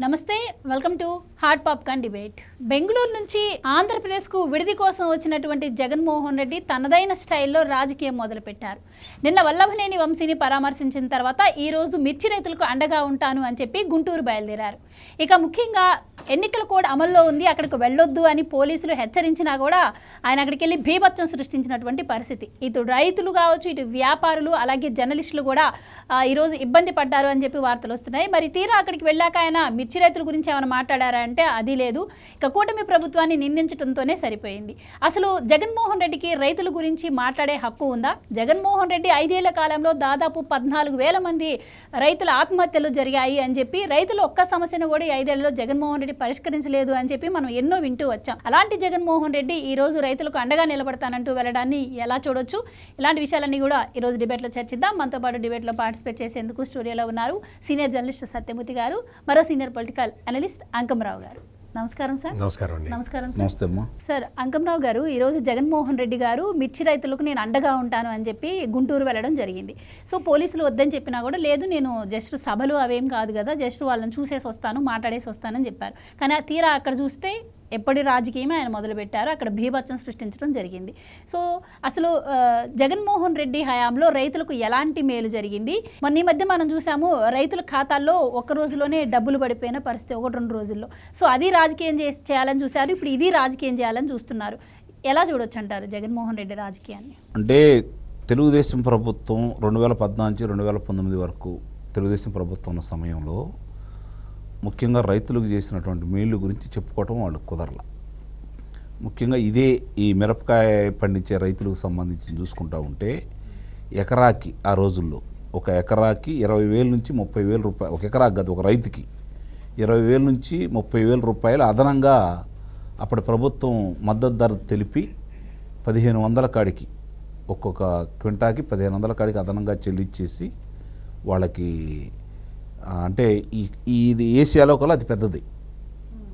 నమస్తే, welcome to hot popcorn debate. Bengaluru నుంచి ఆంధ్రప్రదేశ్కు విడిది కోసం వచ్చినటువంటి జగన్మోహన్ రెడ్డి తనదైన స్టైల్లో రాజకీయం మొదలుపెట్టారు. నిన్న వల్లభనేని వంశీని పరామర్శించిన తర్వాత ఈరోజు మిర్చి రైతులకు అండగా ఉంటాను అని చెప్పి గుంటూరు బయలుదేరారు. ఇక ముఖ్యంగా ఎన్నికల కోడ్ అమల్లో ఉంది, అక్కడికి వెళ్ళొద్దు అని పోలీసులు హెచ్చరించినా కూడా ఆయన అక్కడికి వెళ్ళి బీభత్సం సృష్టించినటువంటి పరిస్థితి. ఇటు రైతులు కావచ్చు, ఇటు వ్యాపారులు, అలాగే జర్నలిస్టులు కూడా ఈరోజు ఇబ్బంది పడ్డారు అని చెప్పి వార్తలు వస్తున్నాయి. మరి తీరా అక్కడికి వెళ్ళాక ఆయన మిర్చి రైతుల గురించి ఏమైనా మాట్లాడారా అంటే అది లేదు. ఇక కూటమి ప్రభుత్వాన్ని నిందించడంతోనే సరిపోయింది. అసలు జగన్మోహన్ రెడ్డికి రైతుల గురించి మాట్లాడే హక్కు ఉందా? జగన్మోహన్ రెడ్డి 5 ఏళ్ల కాలంలో దాదాపు 14,000 మంది రైతుల ఆత్మహత్యలు జరిగాయి అని చెప్పి, రైతులు ఒక్క సమస్యను కూడా 5 ఏళ్లలో జగన్మోహన్ రెడ్డి పరిష్కరించలేదు అని చెప్పి మనం ఎన్నో వింటూ వచ్చాం. అలాంటి జగన్మోహన్ రెడ్డి ఈ రోజు రైతులకు అండగా నిలబడతానంటూ వెళ్ళడాన్ని ఎలా చూడొచ్చు? ఇలాంటి విషయాలన్నీ కూడా ఈ రోజు డిబేట్లో చర్చిద్దాం. మనతో పాటు డిబేట్లో పార్టిసిపేట్ చేసేందుకు స్టూడియోలో ఉన్నారు సీనియర్ జర్నలిస్ట్ సత్యమూర్తి గారు, మరో సీనియర్ పొలిటికల్ అనలిస్ట్ అంకమరావు గారు. నమస్కారం సార్. నమస్కారం సార్. అంకమరావు గారు, ఈరోజు జగన్మోహన్ రెడ్డి గారు మిర్చి రైతులకు నేను అండగా ఉంటాను అని చెప్పి గుంటూరు వెళ్ళడం జరిగింది. సో పోలీసులు వద్దని చెప్పినా కూడా లేదు, నేను జస్ట్ సభలు అవేం కాదు కదా, జస్ట్ వాళ్ళని చూసేసి వస్తాను, మాట్లాడేసి వస్తానని చెప్పారు. కానీ తీరా అక్కడ చూస్తే ఎప్పటి రాజకీయమే ఆయన మొదలుపెట్టారు, అక్కడ బీభత్సం సృష్టించడం జరిగింది. సో అసలు జగన్మోహన్ రెడ్డి హయాంలో రైతులకు ఎలాంటి మేలు జరిగింది? మొన్న ఈ మధ్య మనం చూసాము, రైతుల ఖాతాల్లో ఒక్క రోజులోనే డబ్బులు పడిపోయిన పరిస్థితి, 1-2 రోజుల్లో. సో అది రాజకీయం చేయాలని చూశారు, ఇప్పుడు ఇది రాజకీయం చేయాలని చూస్తున్నారు. ఎలా చూడొచ్చు అంటారు జగన్మోహన్ రెడ్డి రాజకీయాన్ని? అంటే తెలుగుదేశం ప్రభుత్వం 2014-2019 వరకు తెలుగుదేశం ప్రభుత్వం ఉన్న సమయంలో ముఖ్యంగా రైతులకు చేసినటువంటి మేళ్ళు గురించి చెప్పుకోవటం వాళ్ళు కుదరల. ముఖ్యంగా ఇదే ఈ మిరపకాయ పండించే రైతులకు సంబంధించి చూసుకుంటూ ఉంటే ఎకరాకి ఆ రోజుల్లో ఒక ఎకరాకి 20,000 నుంచి 30,000 రూపాయలు, ఒక ఎకరాకి కాదు ఒక రైతుకి 20,000 నుంచి 30,000 రూపాయలు అదనంగా అప్పటి ప్రభుత్వం మద్దతు ధర తెలిపి 1,500 కాడికి, ఒక్కొక్క క్వింటాకి 1,500 కాడికి అదనంగా చెల్లించేసి వాళ్ళకి, అంటే ఇది ఏసియాలో కల్లా అతి పెద్దది.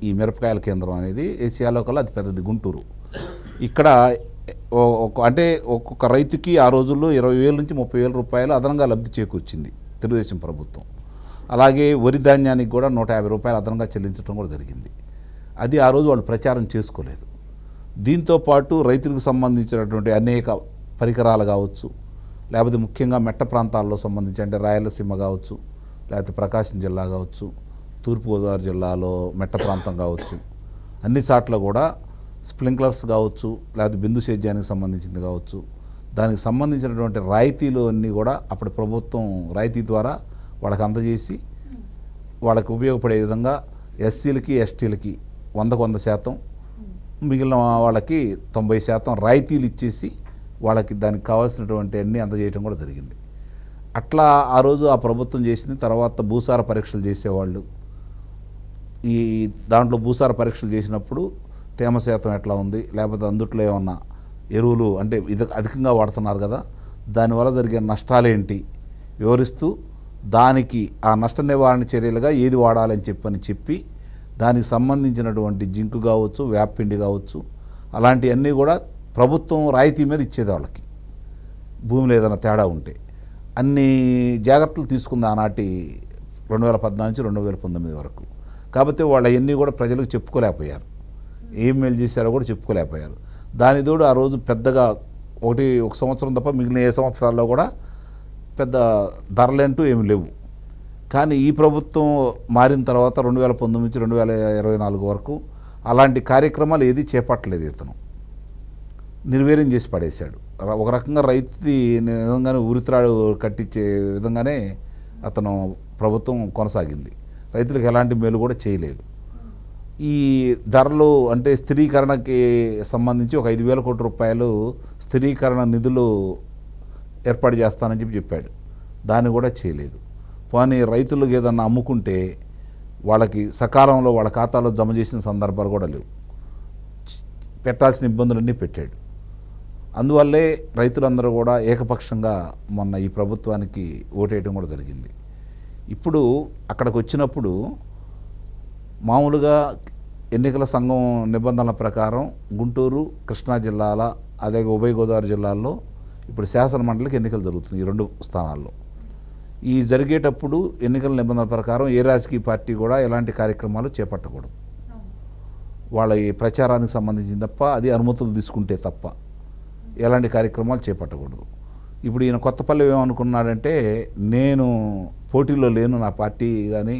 ఈ మిరపకాయల కేంద్రం అనేది ఏసియాలో కల్లా అతి పెద్దది గుంటూరు. ఇక్కడ అంటే ఒక్కొక్క రైతుకి ఆ రోజుల్లో 20,000 నుంచి 30,000 రూపాయలు అదనంగా లబ్ధి చేకూర్చింది తెలుగుదేశం ప్రభుత్వం. అలాగే వరి ధాన్యానికి కూడా 150 రూపాయలు అదనంగా చెల్లించడం కూడా జరిగింది. అది ఆ రోజు వాళ్ళు ప్రచారం చేసుకోలేదు. దీంతోపాటు రైతులకు సంబంధించినటువంటి అనేక పరికరాలు కావచ్చు, లేకపోతే ముఖ్యంగా మెట్ట ప్రాంతాల్లో సంబంధించి అంటే రాయలసీమ కావచ్చు, లేకపోతే ప్రకాశం జిల్లా కావచ్చు, తూర్పుగోదావరి జిల్లాలో మెట్ట ప్రాంతం కావచ్చు, అన్ని చోట్ల కూడా స్ప్రింక్లర్స్ కావచ్చు, లేకపోతే బిందు సేద్యానికి సంబంధించింది కావచ్చు, దానికి సంబంధించినటువంటి రాయితీలు అన్నీ కూడా అప్పటి ప్రభుత్వం రాయితీ ద్వారా వాళ్ళకి అందజేసి వాళ్ళకి ఉపయోగపడే విధంగా ఎస్సీలకి ఎస్టీలకి 100% మిగిలిన వాళ్ళకి 90% రాయితీలు ఇచ్చేసి వాళ్ళకి దానికి కావాల్సినటువంటి అన్నీ అందజేయడం కూడా జరిగింది. అట్లా ఆ రోజు ఆ ప్రభుత్వం చేసింది. తర్వాత భూసార పరీక్షలు చేసేవాళ్ళు, ఈ దాంట్లో భూసార పరీక్షలు చేసినప్పుడు తేమ శాతం ఎట్లా ఉంది, లేకపోతే అందుట్లో ఏమన్నా ఎరువులు అంటే అధికంగా వాడుతున్నారు కదా, దానివల్ల జరిగే నష్టాలేంటి వివరిస్తూ దానికి ఆ నష్ట నివారణ చర్యలుగా ఏది వాడాలని చెప్పి దానికి సంబంధించినటువంటి జింకు కావచ్చు, వేపపిండి కావచ్చు, అలాంటివన్నీ కూడా ప్రభుత్వం రాయితీ మీద ఇచ్చేది వాళ్ళకి, భూమిలో ఏదైనా తేడా ఉంటే. అన్ని జాగ్రత్తలు తీసుకుంది ఆనాటి 2014-2019 వరకు. కాకపోతే వాళ్ళు అవన్నీ కూడా ప్రజలకు చెప్పుకోలేకపోయారు, ఏం మేలు చేశారో కూడా చెప్పుకోలేకపోయారు. దానితోడు ఆ రోజు పెద్దగా ఒక సంవత్సరం తప్ప మిగిలిన ఏ సంవత్సరాల్లో కూడా పెద్ద ధరలంటూ ఏమి లేవు. కానీ ఈ ప్రభుత్వం మారిన తర్వాత 2019-2024 వరకు అలాంటి కార్యక్రమాలు ఏది చేపట్టలేదు. ఇతను నిర్వీర్యం చేసి పడేశాడు. ఒక రకంగా రైతు నిజంగానే ఉరిత్రాడు కట్టించే విధంగానే అతను ప్రభుత్వం కొనసాగింది. రైతులకు ఎలాంటి మేలు కూడా చేయలేదు. ఈ ధరలు అంటే స్థిరీకరణకి సంబంధించి ఒక 5,000 కోట్ల రూపాయలు స్థిరీకరణ నిధులు ఏర్పాటు చేస్తానని చెప్పాడు, దాన్ని కూడా చేయలేదు. పోనీ రైతులకు ఏదన్నా అమ్ముకుంటే వాళ్ళకి సకాలంలో వాళ్ళ ఖాతాలో జమ చేసిన సందర్భాలు కూడా లేవు, పెట్టాల్సిన ఇబ్బందులన్నీ పెట్టాడు. అందువల్లే రైతులందరూ కూడా ఏకపక్షంగా మొన్న ఈ ప్రభుత్వానికి ఓటేయడం కూడా జరిగింది. ఇప్పుడు అక్కడికి వచ్చినప్పుడు మామూలుగా ఎన్నికల సంఘం నిబంధనల ప్రకారం గుంటూరు, కృష్ణా జిల్లాల, అలాగే ఉభయ గోదావరి జిల్లాల్లో ఇప్పుడు శాసన మండలికి ఎన్నికలు జరుగుతున్నాయి ఈ 2 స్థానాల్లో. ఈ జరిగేటప్పుడు ఎన్నికల నిబంధనల ప్రకారం ఏ రాజకీయ పార్టీ కూడా ఎలాంటి కార్యక్రమాలు చేపట్టకూడదు. వాళ్ళ ఈ ప్రచారానికి సంబంధించిన తప్ప, అది అనుమతులు తీసుకుంటే తప్ప ఎలాంటి కార్యక్రమాలు చేపట్టకూడదు. ఇప్పుడు ఈయన కొత్తపల్లి ఏమనుకున్నాడంటే, నేను పోటీలో లేను, నా పార్టీ కానీ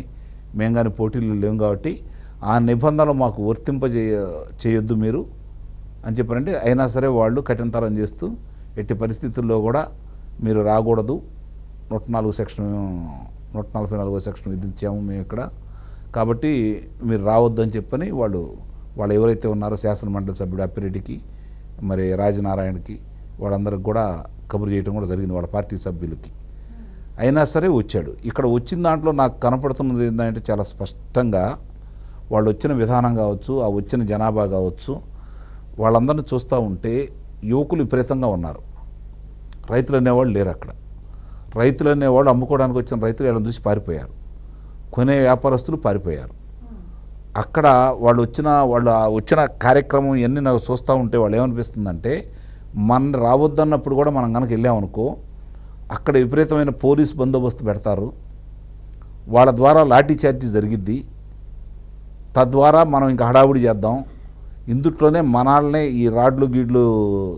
మేము కానీ పోటీలో లేము కాబట్టి ఆ నిబంధనలు మాకు చేయొద్దు మీరు అని చెప్పారంటే, అయినా సరే వాళ్ళు కఠినతరం చేస్తూ ఎట్టి పరిస్థితుల్లో కూడా మీరు రాకూడదు, 144 సెక్షన్ విధించాము మేము ఇక్కడ, కాబట్టి మీరు రావద్దు అని చెప్పని వాళ్ళు ఎవరైతే ఉన్నారో శాసనమండలి సభ్యుడు అప్పిరెడ్డికి, మరి రాజనారాయణకి, వాళ్ళందరికి కూడా కబురు చేయడం కూడా జరిగింది, వాళ్ళ పార్టీ సభ్యులకి. అయినా సరే వచ్చాడు. ఇక్కడ వచ్చిన దాంట్లో నాకు కనపడుతున్నది ఏంటంటే, చాలా స్పష్టంగా వాళ్ళు వచ్చిన విధానం కావచ్చు, ఆ వచ్చిన జనాభా కావచ్చు, వాళ్ళందరినీ చూస్తూ ఉంటే యువకులు విపరీతంగా ఉన్నారు. రైతులు అనేవాళ్ళు లేరు అక్కడ. రైతులు అనేవాళ్ళు అమ్ముకోవడానికి వచ్చిన రైతులు వీళ్ళని చూసి పారిపోయారు, కొనే వ్యాపారస్తులు పారిపోయారు. అక్కడ వాళ్ళు వచ్చిన కార్యక్రమం ఇవన్నీ నాకు చూస్తూ ఉంటే వాళ్ళు ఏమనిపిస్తుందంటే, మన రావద్దన్నప్పుడు కూడా మనం కనుక వెళ్ళామనుకో, అక్కడ విపరీతమైన పోలీస్ బందోబస్తు పెడతారు, వాళ్ళ ద్వారా లాఠీ చార్జీ జరిగిద్ది, తద్వారా మనం ఇంకా హడావుడి చేద్దాం, ఇందుట్లోనే మనాళ్ళనే ఈ రాడ్లు గీడ్లు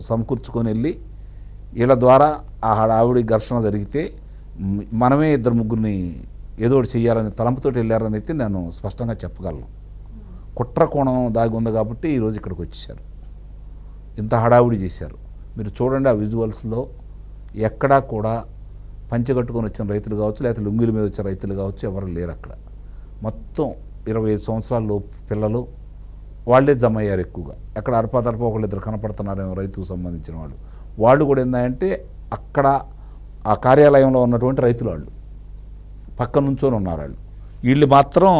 సమకూర్చుకొని వెళ్ళి వీళ్ళ ద్వారా ఆ హడావుడి ఘర్షణ జరిగితే మనమే 2-3 ఏదో ఒకటి చేయాలని తలంపుతో వెళ్ళారని అయితే నేను స్పష్టంగా చెప్పగలను. కుట్ర కోణం దాగి ఉంది కాబట్టి ఈరోజు ఇక్కడికి వచ్చేసారు, ఇంత హడావుడి చేశారు. మీరు చూడండి ఆ విజువల్స్లో ఎక్కడా కూడా పంచెకట్టుకొని వచ్చిన రైతులు కావచ్చు, లేకపోతే లుంగిల మీద వచ్చిన రైతులు కావచ్చు, ఎవరు లేరు అక్కడ. మొత్తం 25 సంవత్సరాల లోపు పిల్లలు వాళ్ళే జమ అయ్యారు ఎక్కువగా. అక్కడ అడపాదడప ఒకళ్ళిద్దరు కనపడుతున్నారేమో రైతుకు సంబంధించిన వాళ్ళు కూడా ఏంటంటే అక్కడ ఆ కార్యాలయంలో ఉన్నటువంటి రైతులు వాళ్ళు పక్క నుంచొని ఉన్నారు. వీళ్ళు మాత్రం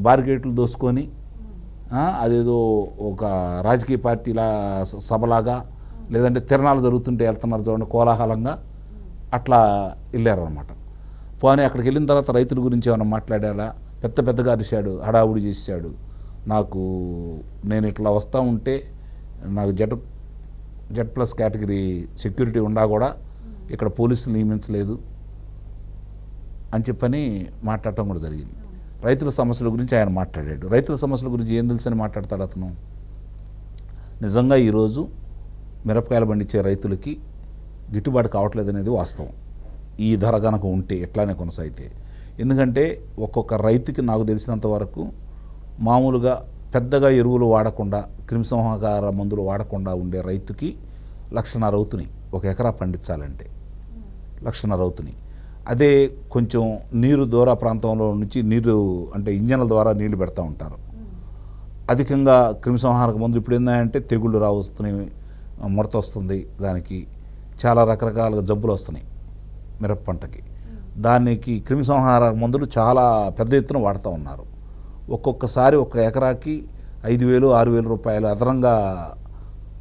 బార్గేట్లు దోసుకొని అదేదో ఒక రాజకీయ పార్టీలా సభలాగా, లేదంటే తిరణాలు జరుగుతుంటే వెళ్తున్నారు చూడండి కోలాహలంగా, అట్లా వెళ్ళారనమాట. పోనీ అక్కడికి వెళ్ళిన తర్వాత రైతుల గురించి ఏమైనా మాట్లాడారా? పెద్దగా అరిశాడు, హడావుడి చేశాడు. నేను ఇట్లా వస్తూ ఉంటే నాకు Z+ కేటగిరీ సెక్యూరిటీ ఉండా కూడా ఇక్కడ పోలీసులు నియమించలేదు అని చెప్పని మాట్లాడటం కూడా జరిగింది. రైతుల సమస్యల గురించి ఆయన మాట్లాడాడు. రైతుల సమస్యల గురించి ఏం తెలుసని మాట్లాడతాడు అతను? నిజంగా ఈరోజు మిరపకాయలు పండించే రైతులకి గిట్టుబాటు కావట్లేదు అనేది వాస్తవం. ఈ ధర కనుక ఉంటే ఎట్లానే కొనసాగితే, ఎందుకంటే ఒక్కొక్క రైతుకి నాకు తెలిసినంత వరకు మామూలుగా పెద్దగా ఎరువులు వాడకుండా, క్రిమిసంహారక మందులు వాడకుండా ఉండే రైతుకి 1,50,000 అవుతున్నాయి ఒక ఎకరా పండించాలంటే, 1,50,000 అవుతున్నాయి. అదే కొంచెం నీరు దూర ప్రాంతంలో నుంచి నీరు అంటే ఇంజన్ల ద్వారా నీళ్లు పెడతా ఉంటారు, అధికంగా క్రిమిసంహారక మందులు ఇప్పుడు ఏంటంటే తెగుళ్ళు రావస్తున్నాయి, ముడత వస్తుంది, దానికి చాలా రకరకాలుగా జబ్బులు వస్తున్నాయి మిరప పంటకి. దానికి క్రిమిసంహారక మందులు చాలా పెద్ద ఎత్తున వాడుతూ ఉన్నారు. ఒక్కొక్కసారి ఒక ఎకరాకి 5,000, 6,000 రూపాయలు అదనంగా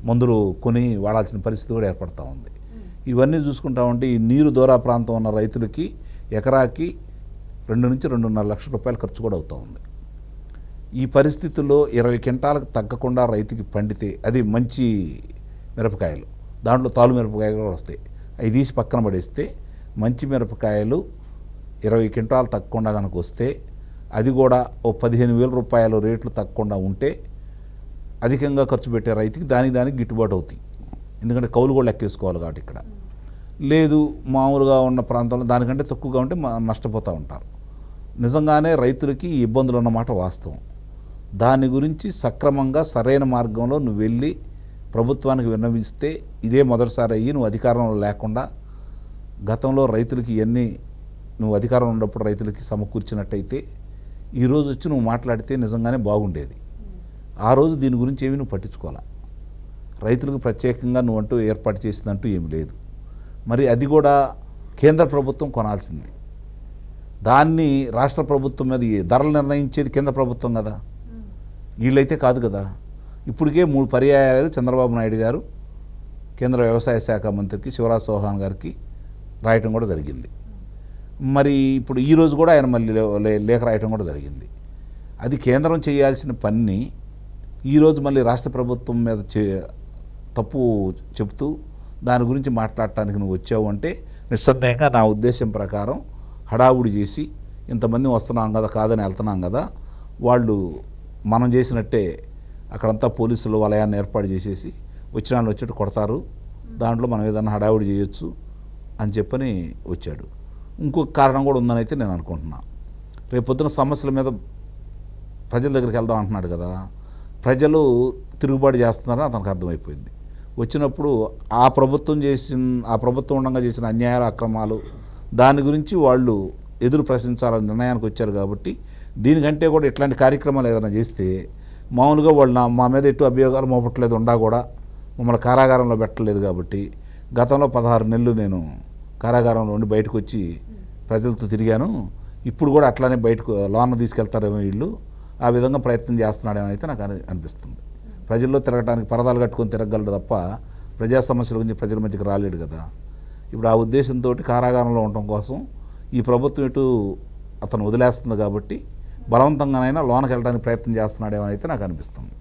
మందులు కొని వాడాల్సిన పరిస్థితి కూడా ఏర్పడుతూ ఉంది. ఇవన్నీ చూసుకుంటా ఉంటే ఈ నీరు దూర ప్రాంతం ఉన్న రైతులకి ఎకరాకి 2 నుంచి 2.5 లక్షల రూపాయలు ఖర్చు కూడా అవుతూ ఉంది. ఈ పరిస్థితుల్లో 20 క్వింటాలకు తగ్గకుండా రైతుకి పండితే అది మంచి మిరపకాయలు, దాంట్లో తాలు మిరపకాయలు కూడా వస్తాయి, అవి తీసి పక్కన పడేస్తే మంచి మిరపకాయలు 20 క్వింటాలు తగ్గకుండా కనుక వస్తే, అది కూడా ఓ 15,000 రూపాయలు రేట్లు తగ్గకుండా ఉంటే అధికంగా ఖర్చు పెట్టే రైతుకి దానికి గిట్టుబాటు అవుతాయి. ఎందుకంటే కౌలు కూడా లెక్కేసుకోవాలి కాబట్టి. ఇక్కడ లేదు, మామూలుగా ఉన్న ప్రాంతంలో దానికంటే తక్కువగా ఉంటే నష్టపోతూ ఉంటారు. నిజంగానే రైతులకి ఈ ఇబ్బందులు ఉన్నమాట వాస్తవం. దాని గురించి సక్రమంగా సరైన మార్గంలో నువ్వు వెళ్ళి ప్రభుత్వానికి విన్నవిస్తే, ఇదే మొదటిసారి అయ్యి నువ్వు అధికారంలో లేకుండా గతంలో రైతులకి ఇవన్నీ నువ్వు అధికారంలో ఉన్నప్పుడు రైతులకి సమకూర్చినట్టయితే ఈరోజు వచ్చి నువ్వు మాట్లాడితే నిజంగానే బాగుండేది. ఆ రోజు దీని గురించి ఏమీ నువ్వు పట్టించుకోవాలా. రైతులకు ప్రత్యేకంగా నువ్వంటూ ఏర్పాటు చేసిందంటూ ఏమి లేదు. మరి అది కూడా కేంద్ర ప్రభుత్వం కొనాల్సింది. దాన్ని రాష్ట్ర ప్రభుత్వం మీద ధరలు నిర్ణయించేది కేంద్ర ప్రభుత్వం కదా, వీళ్ళైతే కాదు కదా. ఇప్పటికే 3 పర్యాయాలు చంద్రబాబు నాయుడు గారు కేంద్ర వ్యవసాయ శాఖ మంత్రికి శివరాజ్ చౌహాన్ గారికి రాయటం కూడా జరిగింది. మరి ఇప్పుడు ఈరోజు కూడా ఆయన మళ్ళీ లేఖ రాయటం కూడా జరిగింది. అది కేంద్రం చేయాల్సిన పని ఈరోజు మళ్ళీ రాష్ట్ర ప్రభుత్వం మీద తప్పు చెప్తూ దాని గురించి మాట్లాడటానికి నువ్వు వచ్చావు అంటే నిస్సందేహంగా నా ఉద్దేశం ప్రకారం హడావుడి చేసి ఇంతమంది వస్తున్నాం కదా, కాదని వెళ్తున్నాం కదా, వాళ్ళు మనం చేసినట్టే అక్కడంతా పోలీసులు వలయాన్ని ఏర్పాటు చేసేసి వచ్చిన వాళ్ళు వచ్చేట్టు కొడతారు, దాంట్లో మనం ఏదైనా హడావుడి చేయొచ్చు అని చెప్పని వచ్చాడు. ఇంకొక కారణం కూడా ఉందని అయితే నేను అనుకుంటున్నా. రేపు పొద్దున సమస్యల మీద ప్రజల దగ్గరికి వెళ్దాం అంటున్నాడు కదా, ప్రజలు తిరుగుబాటు చేస్తున్నారని అతనికి అర్థమైపోయింది. వచ్చినప్పుడు ఆ ప్రభుత్వం ఉండగా చేసిన అన్యాయాలు, అక్రమాలు దాని గురించి వాళ్ళు ఎదురు ప్రశ్నించాలని నిర్ణయానికి వచ్చారు. కాబట్టి దీనికంటే కూడా ఇట్లాంటి కార్యక్రమాలు ఏదైనా చేస్తే మామూలుగా వాళ్ళు మా మీద ఎటు అభియోగాలు మోపట్లేదు, ఉండా కూడా మమ్మల్ని కారాగారంలో పెట్టలేదు. కాబట్టి గతంలో 16 నెలలు నేను కారాగారంలో ఉండి బయటకు వచ్చి ప్రజలతో తిరిగాను. ఇప్పుడు కూడా అట్లానే బయటకు లోన తీసుకెళ్తారేమో వీళ్ళు, ఆ విధంగా ప్రయత్నం చేస్తున్నాడేమో అయితే నాకు అనిపిస్తుంది. ప్రజల్లో తిరగడానికి పరదాలు కట్టుకొని తిరగలడు తప్ప ప్రజా సమస్యల గురించి ప్రజల మధ్యకి రాలేడు కదా. ఇప్పుడు ఆ ఉద్దేశంతో కారాగారంలో ఉండటం కోసం ఈ ప్రభుత్వం ఇటు అతను వదిలేస్తుంది. కాబట్టి బలవంతంగానైనా లోనకి వెళ్ళడానికి ప్రయత్నం చేస్తున్నాడేమో అయితే నాకు అనిపిస్తుంది.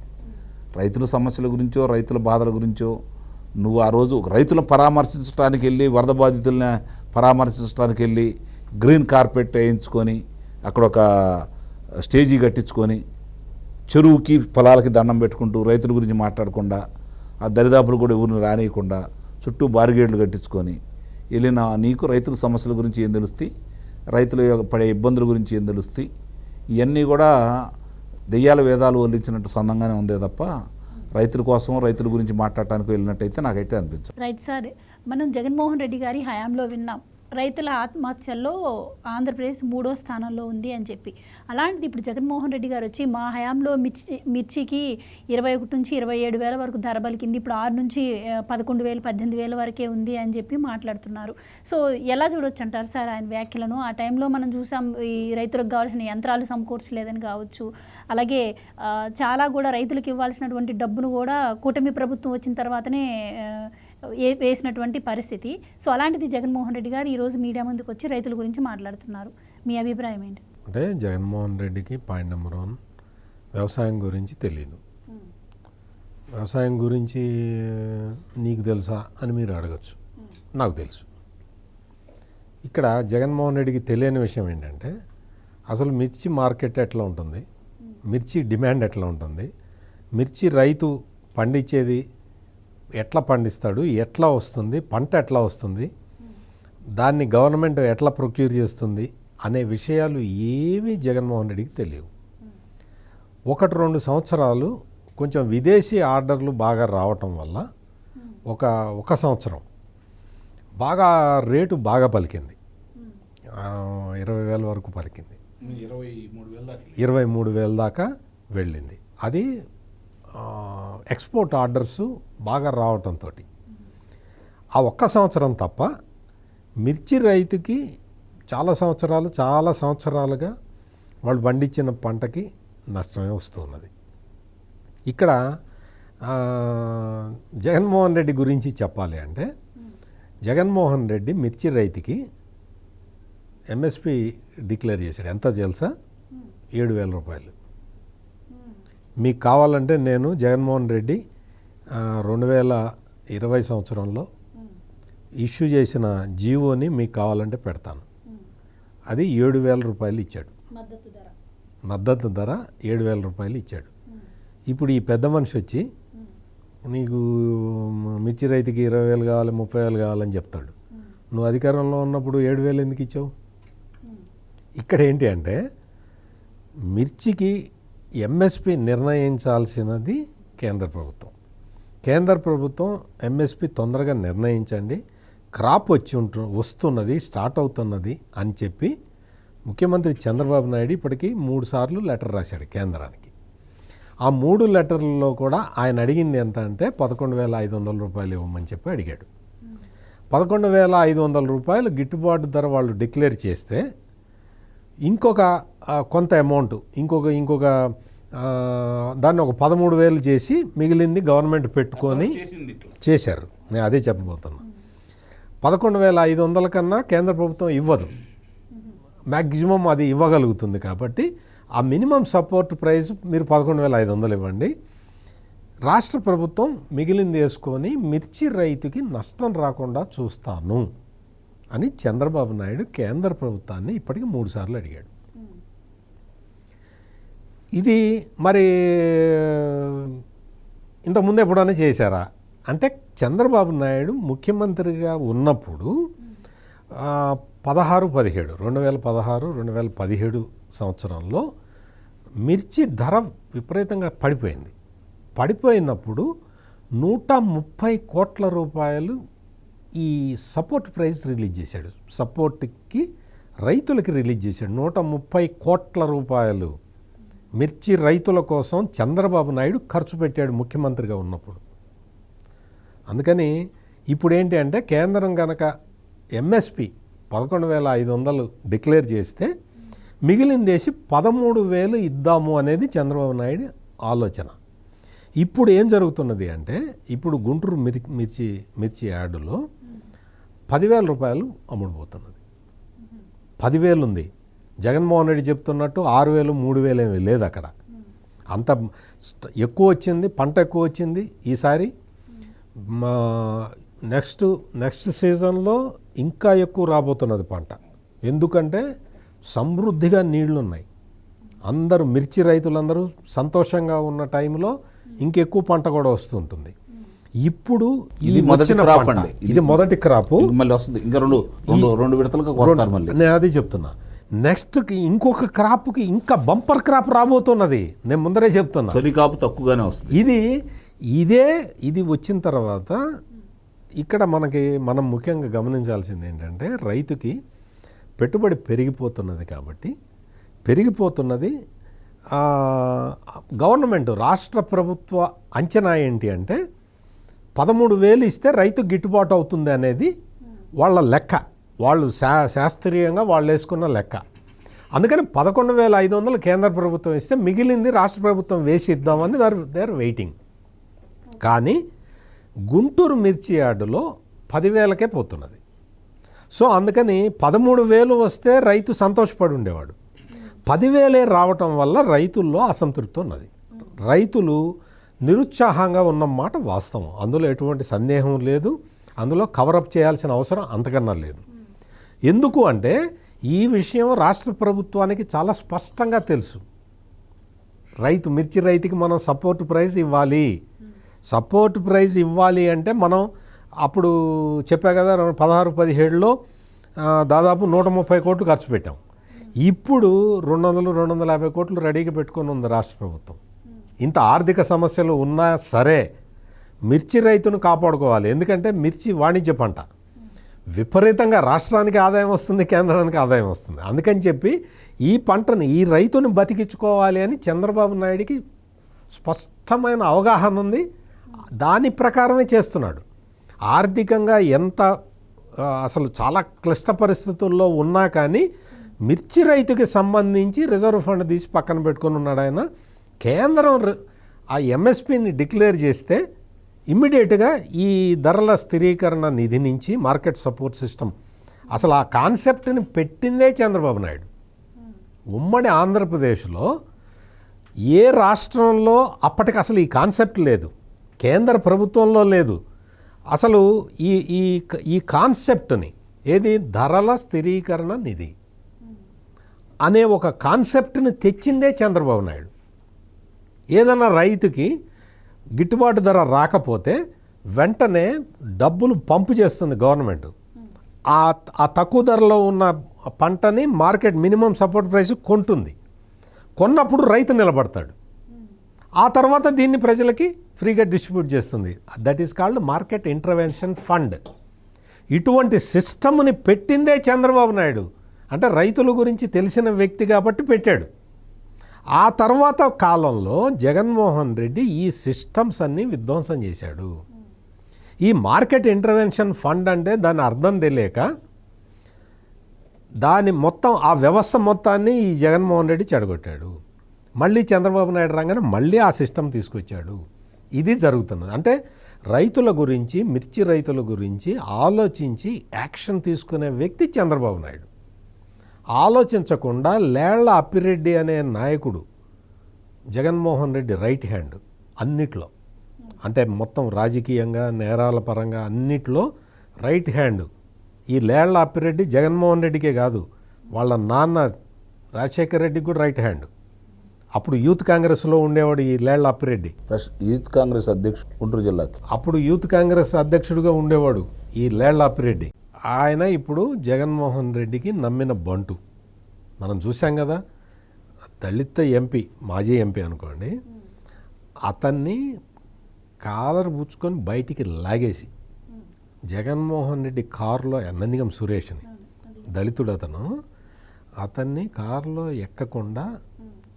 రైతుల సమస్యల గురించో, రైతుల బాధల గురించో నువ్వు ఆ రోజు రైతులను పరామర్శించడానికి వెళ్ళి, వరద బాధితులను పరామర్శించడానికి వెళ్ళి గ్రీన్ కార్పెట్ వేయించుకొని అక్కడ ఒక స్టేజీ కట్టించుకొని చెరువుకి పొలాలకి దండం పెట్టుకుంటూ రైతుల గురించి మాట్లాడకుండా, ఆ దరిదాపులు కూడా ఊరిని రానియకుండా చుట్టూ బారిగేట్లు కట్టించుకొని వెళ్ళిన నీకు రైతుల సమస్యల గురించి ఏం తెలుస్తాయి, రైతుల పడే ఇబ్బందుల గురించి ఏం తెలుస్తాయి? ఇవన్నీ కూడా దెయ్యాల వేదాలు వల్లించినట్టు సొంతంగానే ఉందే తప్ప రైతుల కోసం, రైతుల గురించి మాట్లాడటానికి వెళ్ళినట్టయితే నాకైతే అనిపించదు. రైట్ సార్, మనం జగన్మోహన్ రెడ్డి గారి హయాంలో విన్నాం రైతుల ఆత్మహత్యల్లో ఆంధ్రప్రదేశ్ 3వ స్థానంలో ఉంది అని చెప్పి. అలాంటిది ఇప్పుడు జగన్మోహన్ రెడ్డి గారు వచ్చి మా హయాంలో మిర్చికి 21 నుంచి 27 వేల వరకు ధర పలికింది, ఇప్పుడు 6 నుంచి 11,000, 18,000 వరకే ఉంది అని చెప్పి మాట్లాడుతున్నారు. సో ఎలా చూడొచ్చు అంటారు సార్ ఆయన వ్యాఖ్యలను? ఆ టైంలో మనం చూసాం ఈ రైతులకు కావాల్సిన యంత్రాలు సమకూర్చలేదని కావచ్చు, అలాగే చాలా కూడా రైతులకు ఇవ్వాల్సినటువంటి డబ్బును కూడా కూటమి ప్రభుత్వం వచ్చిన తర్వాతనే వేసినటువంటి పరిస్థితి. సో అలాంటిది జగన్మోహన్ రెడ్డి గారు ఈరోజు మీడియా ముందుకు వచ్చి రైతుల గురించి మాట్లాడుతున్నారు. మీ అభిప్రాయం ఏంటి? అంటే జగన్మోహన్ రెడ్డికి పాయింట్ నెంబర్ 1 వ్యవసాయం గురించి తెలియదు. వ్యవసాయం గురించి నీకు తెలుసా అని మీరు అడగచ్చు, నాకు తెలుసు. ఇక్కడ జగన్మోహన్ రెడ్డికి తెలియని విషయం ఏంటంటే అసలు మిర్చి మార్కెట్ ఎట్లా ఉంటుంది, మిర్చి డిమాండ్ ఎట్లా ఉంటుంది, మిర్చి రైతు పండించేది ఎట్లా పండిస్తాడు, ఎట్లా వస్తుంది, పంట ఎట్లా వస్తుంది, దాన్ని గవర్నమెంట్ ఎట్లా ప్రొక్యూర్ చేస్తుంది అనే విషయాలు ఏమీ జగన్మోహన్ రెడ్డికి తెలియవు. 1-2 సంవత్సరాలు కొంచెం విదేశీ ఆర్డర్లు బాగా రావటం వల్ల ఒక సంవత్సరం బాగా రేటు బాగా పలికింది, 20,000 వరకు పలికింది, 23,000 దాకా వెళ్ళింది. అది ఎక్స్పోర్ట్ ఆర్డర్స్ బాగా రావటంతో ఆ ఒక్క సంవత్సరం తప్ప మిర్చి రైతుకి చాలా సంవత్సరాలుగా వాళ్ళు పండించిన పంటకి నష్టమే వస్తున్నది. ఇక్కడ జగన్మోహన్ రెడ్డి గురించి చెప్పాలి అంటే జగన్మోహన్ రెడ్డి మిర్చి రైతుకి ఎంఎస్పి డిక్లేర్ చేశాడు. ఎంత తెలుసా? 7,000 రూపాయలు. మీకు కావాలంటే నేను జగన్మోహన్ రెడ్డి 2020 సంవత్సరంలో ఇష్యూ చేసిన జీవోని మీకు కావాలంటే పెడతాను. అది 7,000 రూపాయలు ఇచ్చాడు, మద్దతు ధర 7,000 రూపాయలు ఇచ్చాడు. ఇప్పుడు ఈ పెద్ద మనిషి వచ్చి నీకు మిర్చి రైతుకి 20,000 కావాలి, 30,000 కావాలని చెప్తాడు. నువ్వు అధికారంలో ఉన్నప్పుడు 7,000 ఎందుకు ఇచ్చావు? ఇక్కడ ఏంటి అంటే మిర్చికి ఎంఎస్పి నిర్ణయించాల్సినది కేంద్ర ప్రభుత్వం. కేంద్ర ప్రభుత్వం ఎంఎస్పి తొందరగా నిర్ణయించండి, క్రాప్ వస్తున్నది, స్టార్ట్ అవుతున్నది అని చెప్పి ముఖ్యమంత్రి చంద్రబాబు నాయుడు ఇప్పటికీ 3 సార్లు లెటర్ రాశాడు కేంద్రానికి. ఆ 3 లెటర్లలో కూడా ఆయన అడిగింది ఎంత అంటే 11,500 రూపాయలు ఇవ్వమని చెప్పి అడిగాడు. 11,500 రూపాయలు గిట్టుబాటు ధర వాళ్ళు డిక్లేర్ చేస్తే ఇంకొక కొంత అమౌంట్ ఇంకొక దాన్ని ఒక 13,000 చేసి మిగిలింది గవర్నమెంట్ పెట్టుకొని చేశారు. నేను అదే చెప్పబోతున్నా. 11,500 కన్నా కేంద్ర ప్రభుత్వం ఇవ్వదు, మ్యాక్సిమం అది ఇవ్వగలుగుతుంది. కాబట్టి ఆ మినిమం సపోర్ట్ ప్రైస్ మీరు 11,500 ఇవ్వండి, రాష్ట్ర ప్రభుత్వం మిగిలింది వేసుకొని మిర్చి రైతుకి నష్టం రాకుండా చూస్తాను అని చంద్రబాబు నాయుడు కేంద్ర ప్రభుత్వాన్ని ఇప్పటికి 3 సార్లు అడిగాడు. ఇది మరి ఇంతకుముందు ఎప్పుడైనా చేశారా అంటే చంద్రబాబు నాయుడు ముఖ్యమంత్రిగా ఉన్నప్పుడు 2016-2017 సంవత్సరంలో మిర్చి ధర విపరీతంగా పడిపోయినప్పుడు 130 కోట్ల రూపాయలు ఈ సపోర్ట్ ప్రైస్ రిలీజ్ చేశాడు. సపోర్ట్కి రైతులకి రిలీజ్ చేశాడు. 130 కోట్ల రూపాయలు మిర్చి రైతుల కోసం చంద్రబాబు నాయుడు ఖర్చు పెట్టాడు ముఖ్యమంత్రిగా ఉన్నప్పుడు. అందుకని ఇప్పుడు ఏంటి అంటే కేంద్రం కనుక ఎంఎస్పి 11,500 డిక్లేర్ చేస్తే మిగిలిందేసి 13,000 ఇద్దాము అనేది చంద్రబాబు నాయుడు ఆలోచన. ఇప్పుడు ఏం జరుగుతున్నది అంటే ఇప్పుడు గుంటూరు మిర్చి యార్డులో 10,000 రూపాయలు అమ్ముడుపోతున్నది. 10,000 ఉంది. జగన్మోహన్ రెడ్డి చెప్తున్నట్టు 6,000 3,000 ఏమీ లేదు అక్కడ. అంత ఎక్కువ వచ్చింది, పంట ఎక్కువ వచ్చింది ఈసారి. నెక్స్ట్ సీజన్లో ఇంకా ఎక్కువ రాబోతున్నది పంట. ఎందుకంటే సమృద్ధిగా నీళ్లున్నాయి. అందరూ మిర్చి రైతులందరూ సంతోషంగా ఉన్న టైంలో ఇంకెక్కువ పంట కూడా వస్తుంటుంది. ఇప్పుడు ఇది మొదటి క్రాప్ అండి. ఇది మొదటి క్రాప్. మళ్ళీ వస్తుంది ఇంకా రెండు విడతలుగా వస్తారు మళ్ళీ. నేను అది చెప్తున్నా. నెక్స్ట్కి ఇంకొక క్రాప్కి ఇంకా బంపర్ క్రాప్ రాబోతున్నది. నేను ముందరే చెప్తున్నా. తొలి కాపు తక్కువగానే వస్తుంది. ఇది వచ్చిన తర్వాత ఇక్కడ మనం ముఖ్యంగా గమనించాల్సింది ఏంటంటే రైతుకి పెట్టుబడి పెరిగిపోతున్నది. కాబట్టి పెరిగిపోతున్నది గవర్నమెంట్ రాష్ట్ర ప్రభుత్వ అంచనా ఏంటి అంటే 13,000 ఇస్తే రైతుకు గిట్టుబాటు అవుతుంది అనేది వాళ్ళ లెక్క. వాళ్ళు శాస్త్రీయంగా వాళ్ళు వేసుకున్న లెక్క. అందుకని 11,500 కేంద్ర ప్రభుత్వం ఇస్తే మిగిలింది రాష్ట్ర ప్రభుత్వం వేసి ఇద్దామని దే ఆర్ వెయిటింగ్. కానీ గుంటూరు మిర్చి యార్డులో 10,000కే పోతున్నది. సో అందుకని 13,000 వస్తే రైతు సంతోషపడి ఉండేవాడు. 10,000 రావటం వల్ల రైతుల్లో అసంతృప్తి ఉన్నది. రైతులు నిరుత్సాహంగా ఉన్నమాట వాస్తవం. అందులో ఎటువంటి సందేహం లేదు. అందులో కవరప్ చేయాల్సిన అవసరం అంతకన్నా లేదు. ఎందుకు అంటే ఈ విషయం రాష్ట్ర ప్రభుత్వానికి చాలా స్పష్టంగా తెలుసు. మిర్చి రైతుకి మనం సపోర్ట్ ప్రైస్ ఇవ్వాలి. సపోర్ట్ ప్రైస్ ఇవ్వాలి అంటే మనం అప్పుడు చెప్పా కదా 16-17లో దాదాపు 130 కోట్లు ఖర్చు పెట్టాం. ఇప్పుడు 200-250 కోట్లు రెడీగా పెట్టుకొని ఉంది రాష్ట్ర ప్రభుత్వం. ఇంత ఆర్థిక సమస్యలు ఉన్నా సరే మిర్చి రైతును కాపాడుకోవాలి. ఎందుకంటే మిర్చి వాణిజ్య పంట. విపరీతంగా రాష్ట్రానికి ఆదాయం వస్తుంది, కేంద్రానికి ఆదాయం వస్తుంది. అందుకని చెప్పి ఈ పంటను ఈ రైతుని బతికించుకోవాలి అని చంద్రబాబు నాయుడికి స్పష్టమైన అవగాహన ఉంది. దాని ప్రకారమే చేస్తున్నాడు. ఆర్థికంగా ఎంత అసలు చాలా క్లిష్ట పరిస్థితుల్లో ఉన్నా కానీ మిర్చి రైతుకి సంబంధించి రిజర్వ్ ఫండ్ తీసి పక్కన పెట్టుకొని ఉన్నాడు ఆయన. కేంద్రం ఆ ఎంఎస్పిని డిక్లేర్ చేస్తే ఇమ్మీడియట్గా ఈ ధరల స్థిరీకరణ నిధి నుంచి మార్కెట్ సపోర్ట్ సిస్టమ్ అసలు ఆ కాన్సెప్ట్ని పెట్టిందే చంద్రబాబు నాయుడు. ఉమ్మడి ఆంధ్రప్రదేశ్లో ఏ రాష్ట్రంలో అప్పటికి అసలు ఈ కాన్సెప్ట్ లేదు. కేంద్ర ప్రభుత్వంలో లేదు. అసలు ఈ కాన్సెప్ట్ని ధరల స్థిరీకరణ నిధి అనే ఒక కాన్సెప్ట్ని తెచ్చిందే చంద్రబాబు నాయుడు. ఏదైనా రైతుకి గిట్టుబాటు ధర రాకపోతే వెంటనే డబ్బులు పంపు చేస్తుంది గవర్నమెంట్. ఆ తక్కువ ధరలో ఉన్న పంటని మార్కెట్ మినిమం సపోర్ట్ ప్రైస్ కొంటుంది. కొన్నప్పుడు రైతు నిలబడతాడు. ఆ తర్వాత దీన్ని ప్రజలకి ఫ్రీగా డిస్ట్రిబ్యూట్ చేస్తుంది. That is called market intervention fund. ఇటువంటి సిస్టమ్ని పెట్టిందే చంద్రబాబు నాయుడు. అంటే రైతుల గురించి తెలిసిన వ్యక్తి కాబట్టి పెట్టాడు. ఆ తర్వాత కాలంలో జగన్మోహన్ రెడ్డి ఈ సిస్టమ్స్ అన్నీ విధ్వంసం చేశాడు. ఈ మార్కెట్ ఇంటర్వెన్షన్ ఫండ్ అంటే దాని అర్థం తెలియక ఆ వ్యవస్థ మొత్తాన్ని ఈ జగన్మోహన్ రెడ్డి చెడగొట్టాడు. మళ్ళీ చంద్రబాబు నాయుడు రాగానే మళ్ళీ ఆ సిస్టమ్ తీసుకొచ్చాడు. ఇది జరుగుతున్నది. అంటే రైతుల గురించి, మిర్చి రైతుల గురించి ఆలోచించి యాక్షన్ తీసుకునే వ్యక్తి చంద్రబాబు నాయుడు. ఆలోచించకుండా లేళ్ల అప్పిరెడ్డి అనే నాయకుడు జగన్మోహన్ రెడ్డి రైట్ హ్యాండ్ అన్నిట్లో, అంటే మొత్తం రాజకీయంగా నేరాల పరంగా అన్నిట్లో రైట్ హ్యాండ్ ఈ లేళ్ల అప్పిరెడ్డి జగన్మోహన్ రెడ్డికే కాదు, వాళ్ళ నాన్న రాజశేఖర రెడ్డికి కూడా రైట్ హ్యాండ్. అప్పుడు యూత్ కాంగ్రెస్లో ఉండేవాడు ఈ లేళ్ల అప్పిరెడ్డి. యూత్ కాంగ్రెస్ అధ్యక్షుడు గుంటూరు జిల్లాకి. అప్పుడు యూత్ కాంగ్రెస్ అధ్యక్షుడిగా ఉండేవాడు ఈ లేళ్ల అప్పిరెడ్డి. ఆయన ఇప్పుడు జగన్మోహన్ రెడ్డికి నమ్మిన బంటు. మనం చూసాం కదా, దళిత ఎంపీ, మాజీ ఎంపీ అనుకోండి, అతన్ని కాలర్ పుచ్చుకొని బయటికి లాగేసి జగన్మోహన్ రెడ్డి కారులో, నందిగం సురేష్ని, దళితుడు అతన్ని కారులో ఎక్కకుండా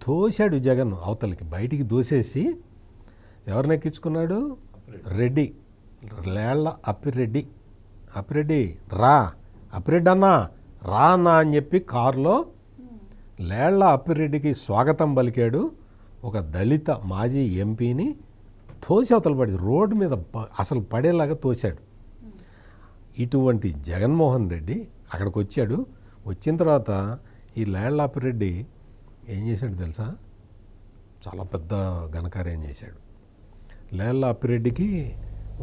తోశాడు జగన్ అవతలికి, బయటికి దోసేసి ఎవరిని ఎక్కించుకున్నాడు? రెడ్డి, లేళ్ల అప్పిరెడ్డి. అప్పిరెడ్డి రా, అప్పిరెడ్డి అన్నా రా అన్నా అని చెప్పి కారులో లేళ్ల అప్పిరెడ్డికి స్వాగతం పలికాడు. ఒక దళిత మాజీ ఎంపీని తోసి అవతల పడి రోడ్డు మీద అసలు పడేలాగా తోశాడు. ఇటువంటి జగన్మోహన్ రెడ్డి అక్కడికి వచ్చాడు. వచ్చిన తర్వాత ఈ లేళ్ల అప్పిరెడ్డి ఏం చేశాడు తెలుసా? చాలా పెద్ద ఘనకార్యం చేశాడు. లేళ్ల అప్పిరెడ్డికి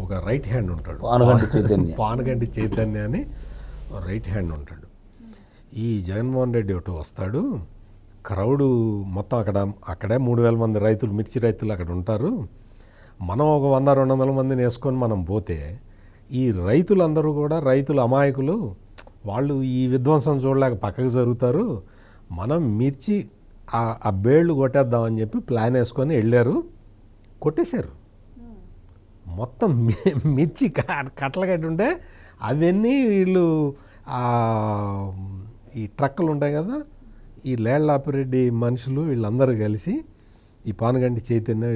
ఒక రైట్ హ్యాండ్ ఉంటాడు, పానగంటి చైతన్య అని రైట్ హ్యాండ్ ఉంటాడు. ఈ జగన్మోహన్ రెడ్డి ఒకటి వస్తాడు, క్రౌడు మొత్తం అక్కడే 3,000 మంది రైతులు, మిర్చి రైతులు అక్కడ ఉంటారు. మనం ఒక 100-200 మందిని వేసుకొని మనం పోతే ఈ రైతులందరూ కూడా, రైతులు అమాయకులు, వాళ్ళు ఈ విధ్వంసం చూడలేక పక్కకు జరుగుతారు. మనం మిర్చి ఆ బేళ్ళు కొట్టేద్దామని చెప్పి ప్లాన్ వేసుకొని వెళ్ళారు, కొట్టేశారు. మొత్తం మిర్చి కట్టలు కట్టి ఉంటే అవన్నీ వీళ్ళు ఈ ట్రక్కులు ఉంటాయి కదా, ఈ లేళ్ల అప్పిరెడ్డి మనుషులు వీళ్ళందరూ కలిసి, ఈ పానగంటి చైతన్య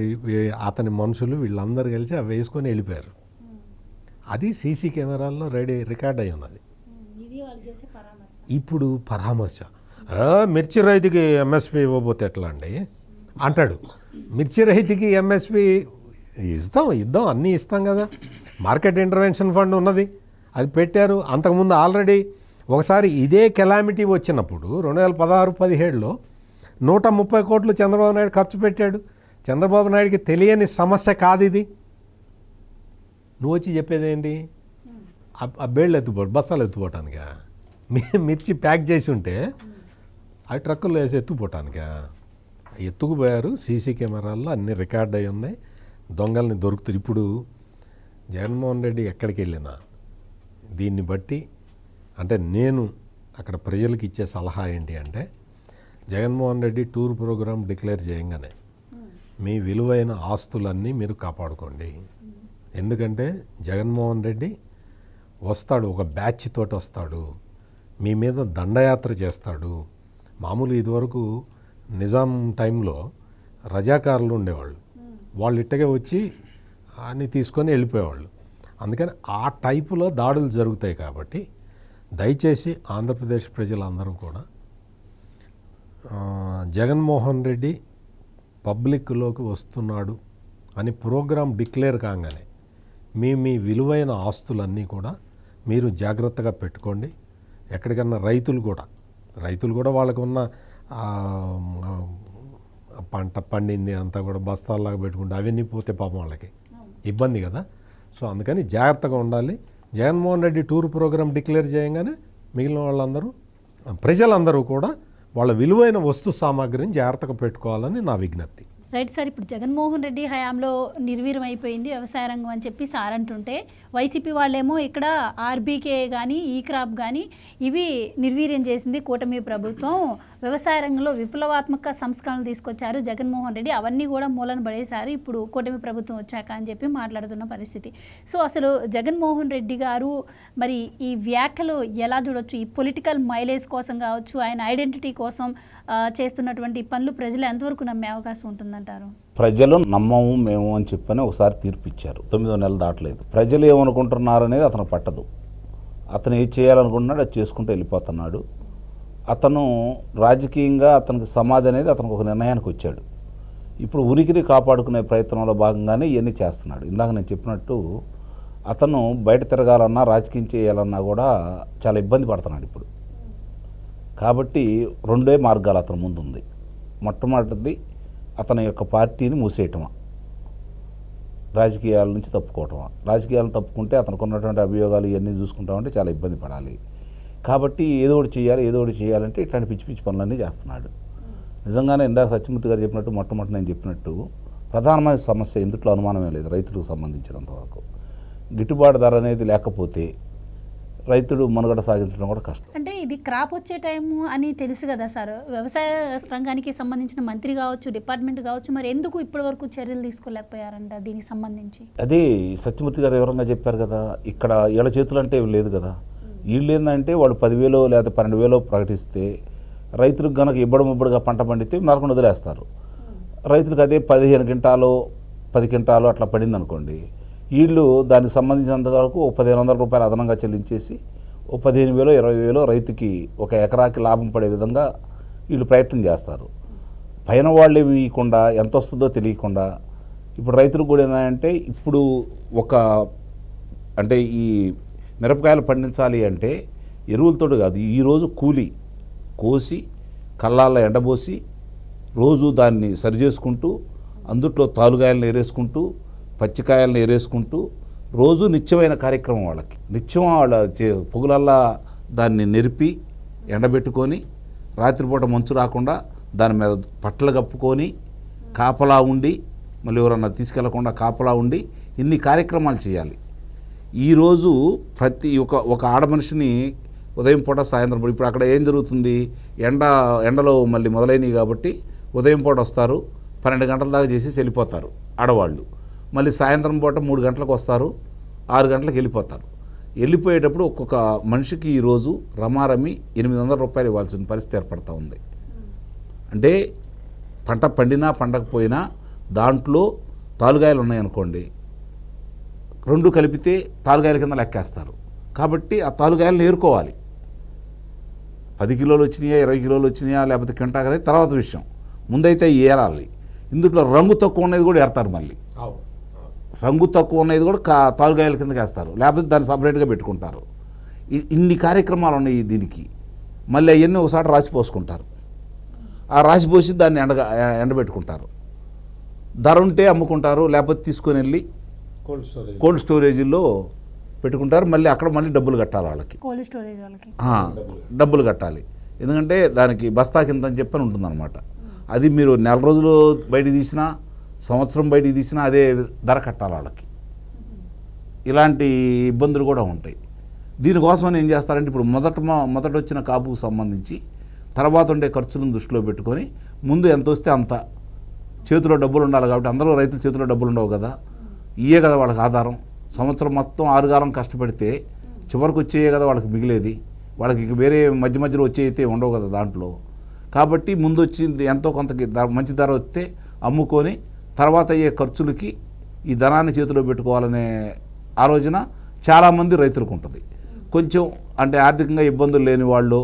అతని మనుషులు వీళ్ళందరూ కలిసి అవి వేసుకొని వెళ్ళిపోయారు. అది సీసీ కెమెరాల్లో రికార్డ్ అయి ఉన్నది. ఇప్పుడు పరామర్శ, మిర్చి రైతుకి ఎంఎస్పి ఇవ్వబోతే ఎట్లా అండి అంటాడు. మిర్చి రైతుకి ఎంఎస్పి ఇద్దాం అన్నీ ఇస్తాం కదా, మార్కెట్ ఇంటర్వెన్షన్ ఫండ్ ఉన్నది, అది పెట్టారు. అంతకుముందు ఆల్రెడీ ఒకసారి ఇదే కెలామిటీ వచ్చినప్పుడు 2016-17లో 130 కోట్లు చంద్రబాబు నాయుడు ఖర్చు పెట్టాడు. చంద్రబాబు నాయుడికి తెలియని సమస్య కాదు ఇది. నువ్వు వచ్చి చెప్పేదేంటి? ఆ బేళ్ళు ఎత్తుపోటు, బస్తాలు ఎత్తుపోవటానికా? మిర్చి ప్యాక్ చేసి ఉంటే అవి ట్రక్కుల్లో వేసి ఎత్తుపోవటానికా? ఎత్తుకుపోయారు. సీసీ కెమెరాల్లో అన్నీ రికార్డ్ అయి ఉన్నాయి. దొంగల్ని దొరుకుతారు. ఇప్పుడు జగన్మోహన్ రెడ్డి ఎక్కడికి వెళ్ళినా దీన్ని బట్టి, అంటే నేను అక్కడ ప్రజలకు ఇచ్చే సలహా ఏంటి అంటే, Jaganmohan Reddy tour programme declare చేయగానే మీ విలువైన ఆస్తులన్నీ మీరు కాపాడుకోండి. ఎందుకంటే జగన్మోహన్ రెడ్డి వస్తాడు, ఒక బ్యాచ్ తోటి వస్తాడు, మీ మీద దండయాత్ర చేస్తాడు. మామూలు ఇదివరకు నిజాం టైంలో రజాకారులు ఉండేవాళ్ళు, వాళ్ళు ఇట్టగే వచ్చి అన్నీ తీసుకొని వెళ్ళిపోయేవాళ్ళు. అందుకని ఆ టైపులో దాడులు జరుగుతాయి. కాబట్టి దయచేసి ఆంధ్రప్రదేశ్ ప్రజలందరూ కూడా జగన్మోహన్ రెడ్డి పబ్లిక్లోకి వస్తున్నాడు అని ప్రోగ్రాం డిక్లేర్ కాగానే మీ విలువైన ఆస్తులన్నీ కూడా మీరు జాగ్రత్తగా పెట్టుకోండి. ఎక్కడికన్నా రైతులు కూడా వాళ్ళకు ఉన్న పంట పండింది అంతా కూడా బస్తాల్లాగా పెట్టుకుంటే అవన్నీ పోతే పాపం వాళ్ళకి ఇబ్బంది కదా. సో అందుకని జాగ్రత్తగా ఉండాలి. Jaganmohan Reddy tour programme declare చేయగానే మిగిలిన వాళ్ళందరూ, ప్రజలందరూ కూడా వాళ్ళ విలువైన వస్తు సామాగ్రిని జాగ్రత్తగా పెట్టుకోవాలని నా విజ్ఞప్తి. రైట్ సార్, ఇప్పుడు జగన్మోహన్ రెడ్డి హయాంలో నిర్వీర్యం అయిపోయింది వ్యవసాయ రంగం అని చెప్పి సార్ అంటుంటే, వైసీపీ వాళ్ళేమో ఇక్కడ ఆర్బీకే కానీ ఈ క్రాప్ కానీ ఇవి నిర్వీర్యం చేసింది కూటమి ప్రభుత్వం, వ్యవసాయ రంగంలో విప్లవాత్మక సంస్కరణలు తీసుకొచ్చారు జగన్మోహన్ రెడ్డి, అవన్నీ కూడా మూలన పడేశారు ఇప్పుడు కూటమి ప్రభుత్వం వచ్చాక అని చెప్పి మాట్లాడుతున్న పరిస్థితి. సో అసలు జగన్మోహన్ రెడ్డి గారు మరి ఈ వ్యాఖ్యలు ఎలా చూడొచ్చు? ఈ పొలిటికల్ మైలేజ్ కోసం కావచ్చు, ఆయన ఐడెంటిటీ కోసం చేస్తున్నటువంటి పనులు ప్రజలు ఎంతవరకు నమ్మే అవకాశం ఉంటుందంటారు? ప్రజలు నమ్మము మేము అని చెప్పని ఒకసారి తీర్పు ఇచ్చారు. 9వ నెల దాటలేదు. ప్రజలు ఏమనుకుంటున్నారు అనేది అతను పట్టదు. అతను ఏది చేయాలనుకుంటున్నాడు అది చేసుకుంటూ వెళ్ళిపోతున్నాడు. అతను రాజకీయంగా అతనికి సమాధి అనేది అతనికి ఒక నిర్ణయానికి వచ్చాడు. ఇప్పుడు ఉనికిని కాపాడుకునే ప్రయత్నంలో భాగంగానే ఇవన్నీ చేస్తున్నాడు. ఇందాక నేను చెప్పినట్టు అతను బయట తిరగాలన్నా రాజకీయం చేయాలన్నా కూడా చాలా ఇబ్బంది పడుతున్నాడు ఇప్పుడు. కాబట్టి 2 మార్గాలు అతని ముందు ఉంది. మొట్టమొదటిది అతని యొక్క పార్టీని మూసేయటమా, రాజకీయాల నుంచి తప్పుకోవటమా? రాజకీయాలను తప్పుకుంటే అతనికి ఉన్నటువంటి అభియోగాలు ఇవన్నీ చూసుకుంటామంటే చాలా ఇబ్బంది పడాలి. కాబట్టి ఏదో ఒకటి చేయాలంటే ఇట్లాంటి పిచ్చి పిచ్చి పనులన్నీ చేస్తున్నాడు. నిజంగానే ఇందాక సత్యమూర్తి గారు చెప్పినట్టు మొట్టమొదటి నేను చెప్పినట్టు ప్రధానమైన సమస్య ఇందులో అనుమానమే లేదు. రైతులకు సంబంధించినంతవరకు గిట్టుబాటు ధర అనేది లేకపోతే రైతుడు మనుగడ సాగించడం కూడా కష్టం. అంటే ఇది క్రాప్ వచ్చే టైము అని తెలుసు కదా సార్, వ్యవసాయ రంగానికి సంబంధించిన మంత్రి కావచ్చు, డిపార్ట్మెంట్ కావచ్చు, మరి ఎందుకు ఇప్పటి వరకు చర్యలు తీసుకోలేకపోయారంట దీనికి సంబంధించి? అదే సత్యమూర్తి గారు వివరంగా చెప్పారు కదా, ఇక్కడ వీళ్ళ చేతులు అంటే ఏమి లేదు కదా. వీళ్ళు ఏంటంటే వాళ్ళు 10,000 లేదా 12,000 ప్రకటిస్తే రైతులకు కనుక ఇబ్బడిగా పంట పండితే నరకను వదిలేస్తారు. రైతులకు అదే 15 క్వింటాలు 10 క్వింటాలు అట్లా పడింది అనుకోండి, వీళ్ళు దానికి సంబంధించినంత వరకు 1,500 రూపాయలు అదనంగా చెల్లించేసి 15,000 20,000 రైతుకి ఒక ఎకరాకి లాభం పడే విధంగా వీళ్ళు ప్రయత్నం చేస్తారు. పైన వాళ్ళు ఇవ్వకుండా ఎంత వస్తుందో తెలియకుండా ఇప్పుడు రైతులకు కూడా ఏంటంటే ఇప్పుడు అంటే ఈ మిరపకాయలు పండించాలి అంటే ఎరువులతో కాదు, ఈరోజు కూలి కోసి కళ్ళాల్లో ఎండబోసి రోజు దాన్ని సరిచేసుకుంటూ అందుట్లో తాలుగాయలను ఏరేసుకుంటూ పచ్చికాయలను ఏరేసుకుంటూ రోజు నిత్యమైన కార్యక్రమం వాళ్ళకి. నిత్యం వాళ్ళ పొగులల్లా దాన్ని నెరిపి ఎండబెట్టుకొని రాత్రిపూట మంచు రాకుండా దాని మీద పట్టలు కప్పుకొని కాపలా ఉండి మళ్ళీ ఎవరన్నా తీసుకెళ్లకుండా కాపలా ఉండి ఇన్ని కార్యక్రమాలు చేయాలి. ఈరోజు ప్రతి ఒక ఆడమనిషిని ఉదయం పూట సాయంత్రం పూట, ఇప్పుడు అక్కడ ఏం జరుగుతుంది, ఎండలో మళ్ళీ మొదలైనవి కాబట్టి ఉదయం పూట వస్తారు, 12 గంటల దాకా చేసి వెళ్ళిపోతారు ఆడవాళ్ళు. మళ్ళీ సాయంత్రం పూట 3 గంటలకు వస్తారు, 6 గంటలకు వెళ్ళిపోతారు. వెళ్ళిపోయేటప్పుడు ఒక్కొక్క మనిషికి ఈరోజు రమారమి 800 రూపాయలు ఇవ్వాల్సిన పరిస్థితి ఏర్పడుతూ ఉంది. అంటే పంట పండినా పండకపోయినా దాంట్లో తాలుగాయలు ఉన్నాయనుకోండి, 2 కలిపితే తాలుగాయల కింద లెక్కేస్తారు. కాబట్టి ఆ తాలుగాయలను ఏరుకోవాలి. 10 కిలోలు వచ్చినాయా 20 కిలోలు వచ్చినాయా లేకపోతే క్వింటా అనేది తర్వాత విషయం, ముందైతే ఏరాలి. ఇందులో రంగు తక్కువ ఉన్నది కూడా ఏరతారు. మళ్ళీ రంగు తక్కువ ఉన్నది కూడా తాలుగాయల కిందకి వేస్తారు, లేకపోతే దాన్ని సపరేట్గా పెట్టుకుంటారు. ఇన్ని కార్యక్రమాలు ఉన్నాయి దీనికి. మళ్ళీ అవన్నీ ఒకసారి రాసిపోసుకుంటారు, ఆ రాసిపోసి దాన్ని ఎండబెట్టుకుంటారు. ధర ఉంటే అమ్ముకుంటారు, లేకపోతే తీసుకొని వెళ్ళి కోల్డ్ స్టోరేజీల్లో పెట్టుకుంటారు. మళ్ళీ అక్కడ మళ్ళీ డబ్బులు కట్టాలి వాళ్ళకి, కోల్డ్ స్టోరేజ్ వాళ్ళకి డబ్బులు కట్టాలి. ఎందుకంటే దానికి బస్తా కింద అని చెప్పని ఉంటుందన్నమాట. అది మీరు నెల రోజులు బయటికి తీసినా సంవత్సరం బయటికి తీసినా అదే ధర కట్టాలి వాళ్ళకి. ఇలాంటి ఇబ్బందులు కూడా ఉంటాయి. దీనికోసమని ఏం చేస్తారంటే ఇప్పుడు మొదట వచ్చిన కాపుకు సంబంధించి తర్వాత ఉండే ఖర్చులను దృష్టిలో పెట్టుకొని ముందు ఎంత వస్తే అంత చేతిలో డబ్బులు ఉండాలి. కాబట్టి అందరూ రైతుల చేతిలో డబ్బులు ఉండవు కదా, ఇయే కదా వాళ్ళకి ఆధారం. సంవత్సరం మొత్తం 6 కాలం కష్టపడితే చివరికి వచ్చేయే కదా వాళ్ళకి మిగిలేది. వాళ్ళకి వేరే మధ్యలో వచ్చేయితే ఉండవు కదా దాంట్లో. కాబట్టి ముందు వచ్చింది ఎంతో కొంతకి మంచి ధర వస్తే అమ్ముకొని తర్వాత అయ్యే ఖర్చులకి ఈ ధనాన్ని చేతిలో పెట్టుకోవాలనే ఆలోచన చాలామంది రైతులకు ఉంటుంది. కొంచెం అంటే ఆర్థికంగా ఇబ్బందులు లేని వాళ్ళు,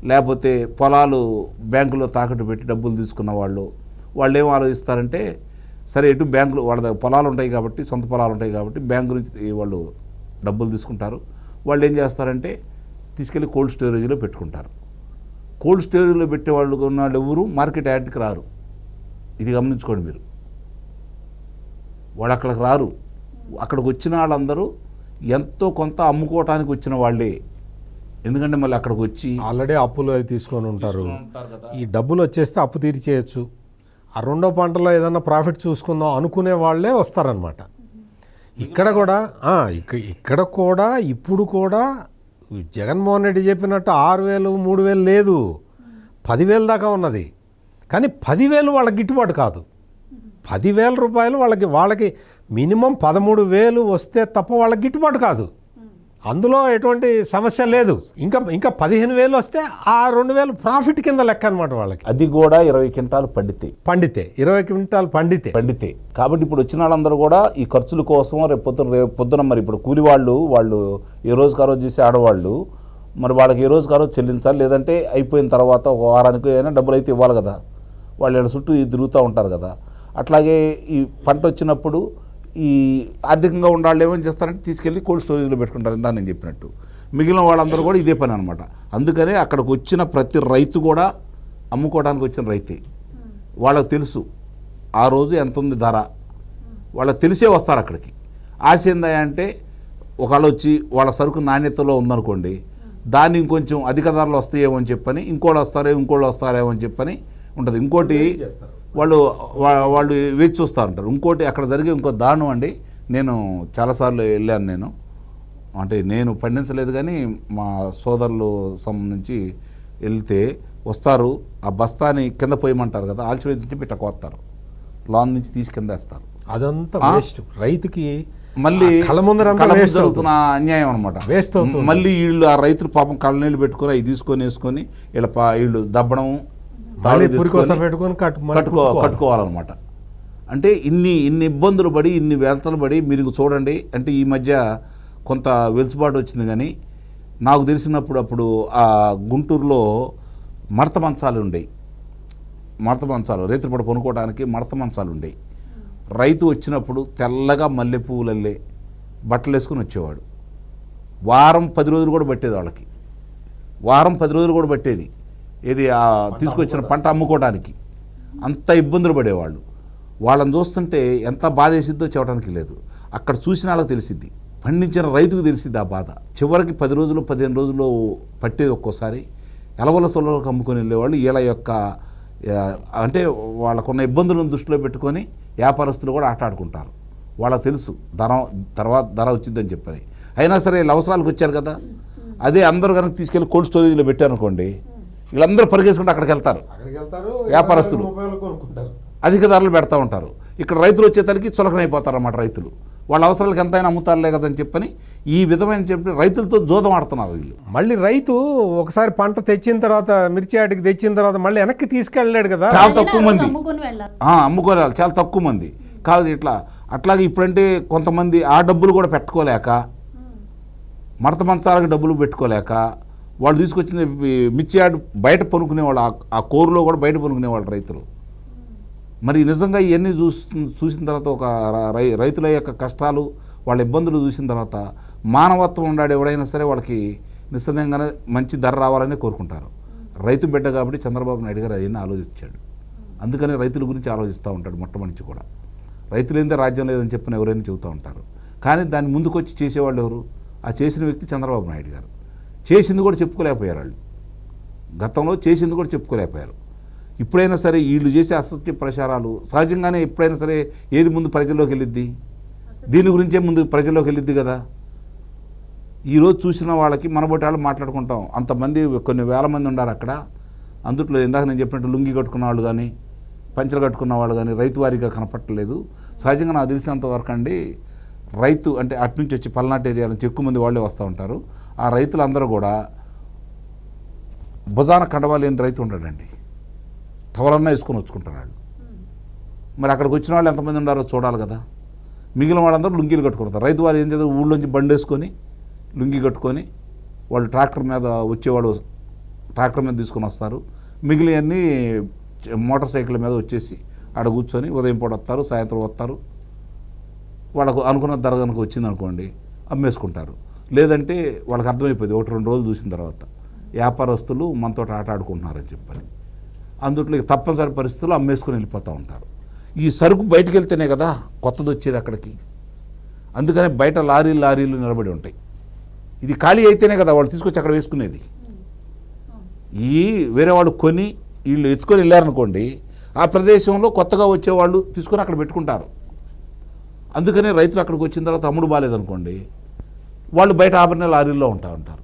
లేకపోతే పొలాలు బ్యాంకులో తాకట్టు పెట్టి డబ్బులు తీసుకున్న వాళ్ళు ఏం ఆలోచిస్తారంటే, సరే ఎటు బ్యాంకులు వాళ్ళ దగ్గర పొలాలు ఉంటాయి కాబట్టి, సొంత పొలాలు ఉంటాయి కాబట్టి బ్యాంకు నుంచి వాళ్ళు డబ్బులు తీసుకుంటారు. వాళ్ళు ఏం చేస్తారంటే తీసుకెళ్ళి కోల్డ్ స్టోరేజ్లో పెట్టుకుంటారు. కోల్డ్ స్టోరేజ్లో పెట్టే వాళ్ళు ఉన్న వాళ్ళు ఎవరు మార్కెట్ యార్డ్కి రారు. ఇది గమనించుకోండి మీరు. వాళ్ళు అక్కడికి రారు. అక్కడికి వచ్చిన వాళ్ళందరూ ఎంతో కొంత అమ్ముకోవటానికి వచ్చిన వాళ్ళే. ఎందుకంటే మళ్ళీ అక్కడికి వచ్చి ఆల్రెడీ అప్పులు అవి తీసుకొని ఉంటారు. ఈ డబ్బులు వచ్చేస్తే అప్పు తీర్చేయచ్చు, ఆ రెండో పంటలో ఏదన్నా ప్రాఫిట్ చూసుకుందాం అనుకునే వాళ్ళే వస్తారనమాట. ఇక్కడ కూడా ఇప్పుడు కూడా జగన్మోహన్ రెడ్డి చెప్పినట్టు 6,000 3,000 లేదు, 10,000 దాకా ఉన్నది. కానీ 10,000 వాళ్ళకి గిట్టుబాటు కాదు. 10,000 రూపాయలు వాళ్ళకి మినిమం 13,000 వస్తే తప్ప వాళ్ళకి గిట్టుబాటు కాదు. అందులో ఎటువంటి సమస్య లేదు. ఇంకా 15,000 వస్తే ఆ 2,000 ప్రాఫిట్ కింద లెక్క అనమాట వాళ్ళకి. అది కూడా 20 క్వింటాలు పండితే 20 క్వింటాలు పండితే. కాబట్టి ఇప్పుడు వచ్చిన వాళ్ళందరూ కూడా ఈ ఖర్చుల కోసం రేపు పొద్దున మరి ఇప్పుడు కూలి వాళ్ళు ఏ రోజుకి ఆ రోజు చేసే ఆడవాళ్ళు మరి వాళ్ళకి ఏ రోజుకి ఆ రోజు చెల్లించాలి. లేదంటే అయిపోయిన తర్వాత ఒక వారానికి అయినా డబ్బులు అయితే ఇవ్వాలి కదా. వాళ్ళు చుట్టూ తిరుగుతూ ఉంటారు కదా. అట్లాగే ఈ పంట వచ్చినప్పుడు ఈ ఆర్థికంగా ఉండాలి ఏమని చేస్తారంటే తీసుకెళ్ళి కోల్డ్ స్టోరేజ్లో పెట్టుకుంటారు. ఇందా నేను చెప్పినట్టు మిగిలిన వాళ్ళందరూ కూడా ఇదే పని అనమాట. అందుకనే అక్కడికి వచ్చిన ప్రతి రైతు కూడా అమ్ముకోవడానికి వచ్చిన రైతే. వాళ్ళకు తెలుసు ఆ రోజు ఎంత ఉంది ధర, వాళ్ళకి తెలిసే వస్తారు అక్కడికి. ఆశ ఏందయ్యా అంటే ఒకళ్ళు వచ్చి వాళ్ళ సరుకు నాణ్యతలో ఉందనుకోండి, దాన్ని ఇంకొంచెం అధిక ధరలు వస్తాయేమో అని చెప్పని ఇంకోళ్ళు వస్తారేమో అని చెప్పని ఉంటుంది. ఇంకోటి వాళ్ళు వేచి చూస్తూ ఉంటారు. ఇంకోటి అక్కడ జరిగే ఇంకో దారుణం అండి. నేను చాలాసార్లు వెళ్ళాను. నేను పండించలేదు కానీ మా సోదరులు సంబంధించి వెళ్తే వస్తారు, ఆ బస్తాని కింద పోయమంటారు కదా, ఆల్చివేది నుంచి పిట్ట కోస్తారు, లాన్ నుంచి తీసి కింద వేస్తారు. అదంతా వేస్ట్, రైతుకి మళ్ళీ కళ్ళ ముందర జరుగుతున్న అన్యాయం అనమాట. వేస్ట్ అవుతుంది. మళ్ళీ వీళ్ళు ఆ రైతులు పాపం కళ్ళ నీళ్ళు పెట్టుకొని అవి తీసుకొని వేసుకొని వీళ్ళు దబ్బడం కట్టుకోవాలన్నమాట. అంటే ఇన్ని ఇబ్బందులు పడి ఇన్ని వేతలు పడి మీరు చూడండి. అంటే ఈ మధ్య కొంత వెలుసుబాటు వచ్చింది కానీ నాకు తెలిసినప్పుడు అప్పుడు ఆ గుంటూరులో మడత మంచాలు ఉండేవి. రైతులు పడి కొనుక్కోవడానికి మడత మంచాలు ఉండేవి. రైతు వచ్చినప్పుడు తెల్లగా మల్లె పువ్వులల్లే బట్టలు వేసుకుని వచ్చేవాడు. వారం 10 రోజులు కూడా పట్టేది వాళ్ళకి. ఏది తీసుకొచ్చిన పంట అమ్ముకోవడానికి అంత ఇబ్బందులు పడేవాళ్ళు. వాళ్ళని చూస్తుంటే ఎంత బాధ వేసిద్దో చెప్పడానికి లేదు. అక్కడ చూసిన వాళ్ళకి తెలిసిద్ది, పండించిన రైతుకు తెలిసిద్ది ఆ బాధ. చివరికి 10 రోజులు 15 రోజులు పట్టేది. ఒక్కోసారి ఎలవల సొలకు అమ్ముకొని వెళ్ళేవాళ్ళు. వీళ్ళ యొక్క అంటే వాళ్ళకున్న ఇబ్బందులను దృష్టిలో పెట్టుకొని వ్యాపారస్తులు కూడా ఆటాడుకుంటారు. వాళ్ళకి తెలుసు ధర వచ్చిందని చెప్పని. అయినా సరే వీళ్ళ అవసరాలకు వచ్చారు కదా, అదే అందరూ కనుక తీసుకెళ్ళి కోల్డ్ స్టోరేజ్లో పెట్టారనుకోండి, వీళ్ళందరూ పరిగెసుకుంటూ అక్కడికి వెళ్తారు. వ్యాపారస్తులు అధిక ధరలు పెడతా ఉంటారు. ఇక్కడ రైతులు వచ్చేసరికి చులకనైపోతారు అన్నమాట. రైతులు వాళ్ళ అవసరాలకు ఎంతైనా అమ్ముతారులే కదని చెప్పని ఈ విధమైన చెప్పి రైతులతో జోదం ఆడుతున్నారు వీళ్ళు. మళ్ళీ రైతు ఒకసారి పంట తెచ్చిన తర్వాత మిర్చి ఆటికి తెచ్చిన తర్వాత మళ్ళీ వెనక్కి తీసుకెళ్ళలేడు కదా. చాలా తక్కువ మంది అమ్ముకోవాలి, చాలా తక్కువ మంది కాదు. అట్లాగే ఇప్పుడంటే కొంతమంది ఆ డబ్బులు కూడా పెట్టుకోలేక, మడత మంచాలకు డబ్బులు పెట్టుకోలేక వాళ్ళు తీసుకొచ్చిన మిర్చి యాడ్ బయట పొనుకునేవాళ్ళు, ఆ కోరులో కూడా బయట పొనుకునేవాళ్ళు రైతులు. మరి నిజంగా ఇవన్నీ చూసిన తర్వాత ఒక రైతుల యొక్క కష్టాలు, వాళ్ళ ఇబ్బందులు చూసిన తర్వాత మానవత్వం ఉండాడు ఎవడైనా సరే వాళ్ళకి నిస్సందేహంగానే మంచి ధర రావాలని కోరుకుంటారు. రైతు బిడ్డ కాబట్టి చంద్రబాబు నాయుడు గారు అవన్నీ ఆలోచించాడు. అందుకని రైతుల గురించి ఆలోచిస్తూ ఉంటాడు మొట్టమొదటి కూడా. రైతులేందే రాజ్యం లేదని చెప్పిన ఎవరైనా చెబుతూ ఉంటారు. కానీ దాన్ని ముందుకొచ్చి చేసేవాళ్ళు ఎవరు? ఆ చేసిన వ్యక్తి చంద్రబాబు నాయుడు గారు. చేసింది కూడా చెప్పుకోలేకపోయారు వాళ్ళు. గతంలో చేసింది కూడా చెప్పుకోలేకపోయారు. ఇప్పుడైనా సరే వీళ్ళు చేసే అసత్య ప్రచారాలు సహజంగానే ఎప్పుడైనా సరే ఏది ముందు ప్రజల్లోకి వెళ్ళిద్ది? దీని గురించే ముందు ప్రజల్లోకి వెళ్ళిద్ది కదా. ఈరోజు చూసిన వాళ్ళకి మనబోటి వాళ్ళు మాట్లాడుకుంటాం. అంతమంది కొన్ని వేల మంది ఉన్నారు అక్కడ. అందుట్లో ఇందాక నేను చెప్పినట్టు లుంగి కట్టుకున్న వాళ్ళు కానీ పంచలు కట్టుకున్న వాళ్ళు కానీ రైతు వారిగా కనపట్టలేదు. సహజంగా నాకు తెలిసినంత వరకు అండి, రైతు అంటే అటు నుంచి వచ్చి పల్నాటి ఏరియా నుంచి ఎక్కువ మంది వాళ్ళే వస్తూ ఉంటారు. ఆ రైతులందరూ కూడా భుజాన కండవా లేని రైతు ఉంటాడండి, టవలన్నా వేసుకొని వచ్చుకుంటున్నాడు. మరి అక్కడికి వచ్చిన వాళ్ళు ఎంతమంది ఉన్నారో చూడాలి కదా. మిగిలిన వాళ్ళందరూ లుంగీలు కట్టుకుంటారు. రైతు వారు ఏం చేస్తారు, ఊళ్ళోంచి బండి వేసుకొని లుంగి కట్టుకొని వాళ్ళు ట్రాక్టర్ మీద వచ్చేవాళ్ళు ట్రాక్టర్ మీద తీసుకొని వస్తారు. మిగిలినవన్నీ మోటార్ సైకిల్ మీద వచ్చేసి ఆడ కూర్చొని ఉదయం పూట వస్తారు, సాయంత్రం వస్తారు. వాళ్ళకు అనుకున్న ధర కనుక వచ్చింది అనుకోండి అమ్మేసుకుంటారు. లేదంటే వాళ్ళకి అర్థమైపోయింది 1-2 రోజులు చూసిన తర్వాత వ్యాపారస్తులు మనతో ఆట ఆడుకుంటున్నారని చెప్పని. అందుట్లో తప్పనిసరి పరిస్థితుల్లో అమ్మేసుకొని వెళ్ళిపోతూ ఉంటారు. ఈ సరుకు బయటకు వెళ్తేనే కదా కొత్తది వచ్చేది అక్కడికి. అందుకనే బయట లారీలు నిలబడి ఉంటాయి. ఇది ఖాళీ అయితేనే కదా వాళ్ళు తీసుకొచ్చి అక్కడ వేసుకునేది. ఈ వేరే వాళ్ళు కొని వీళ్ళు ఎత్తుకొని వెళ్ళారనుకోండి, ఆ ప్రదేశంలో కొత్తగా వచ్చేవాళ్ళు తీసుకొని అక్కడ పెట్టుకుంటారు. అందుకనే రైతులు అక్కడికి వచ్చిన తర్వాత అమ్ముడు బాగాలేదనుకోండి, వాళ్ళు బయట ఆభరణ లారీల్లో ఉంటారు.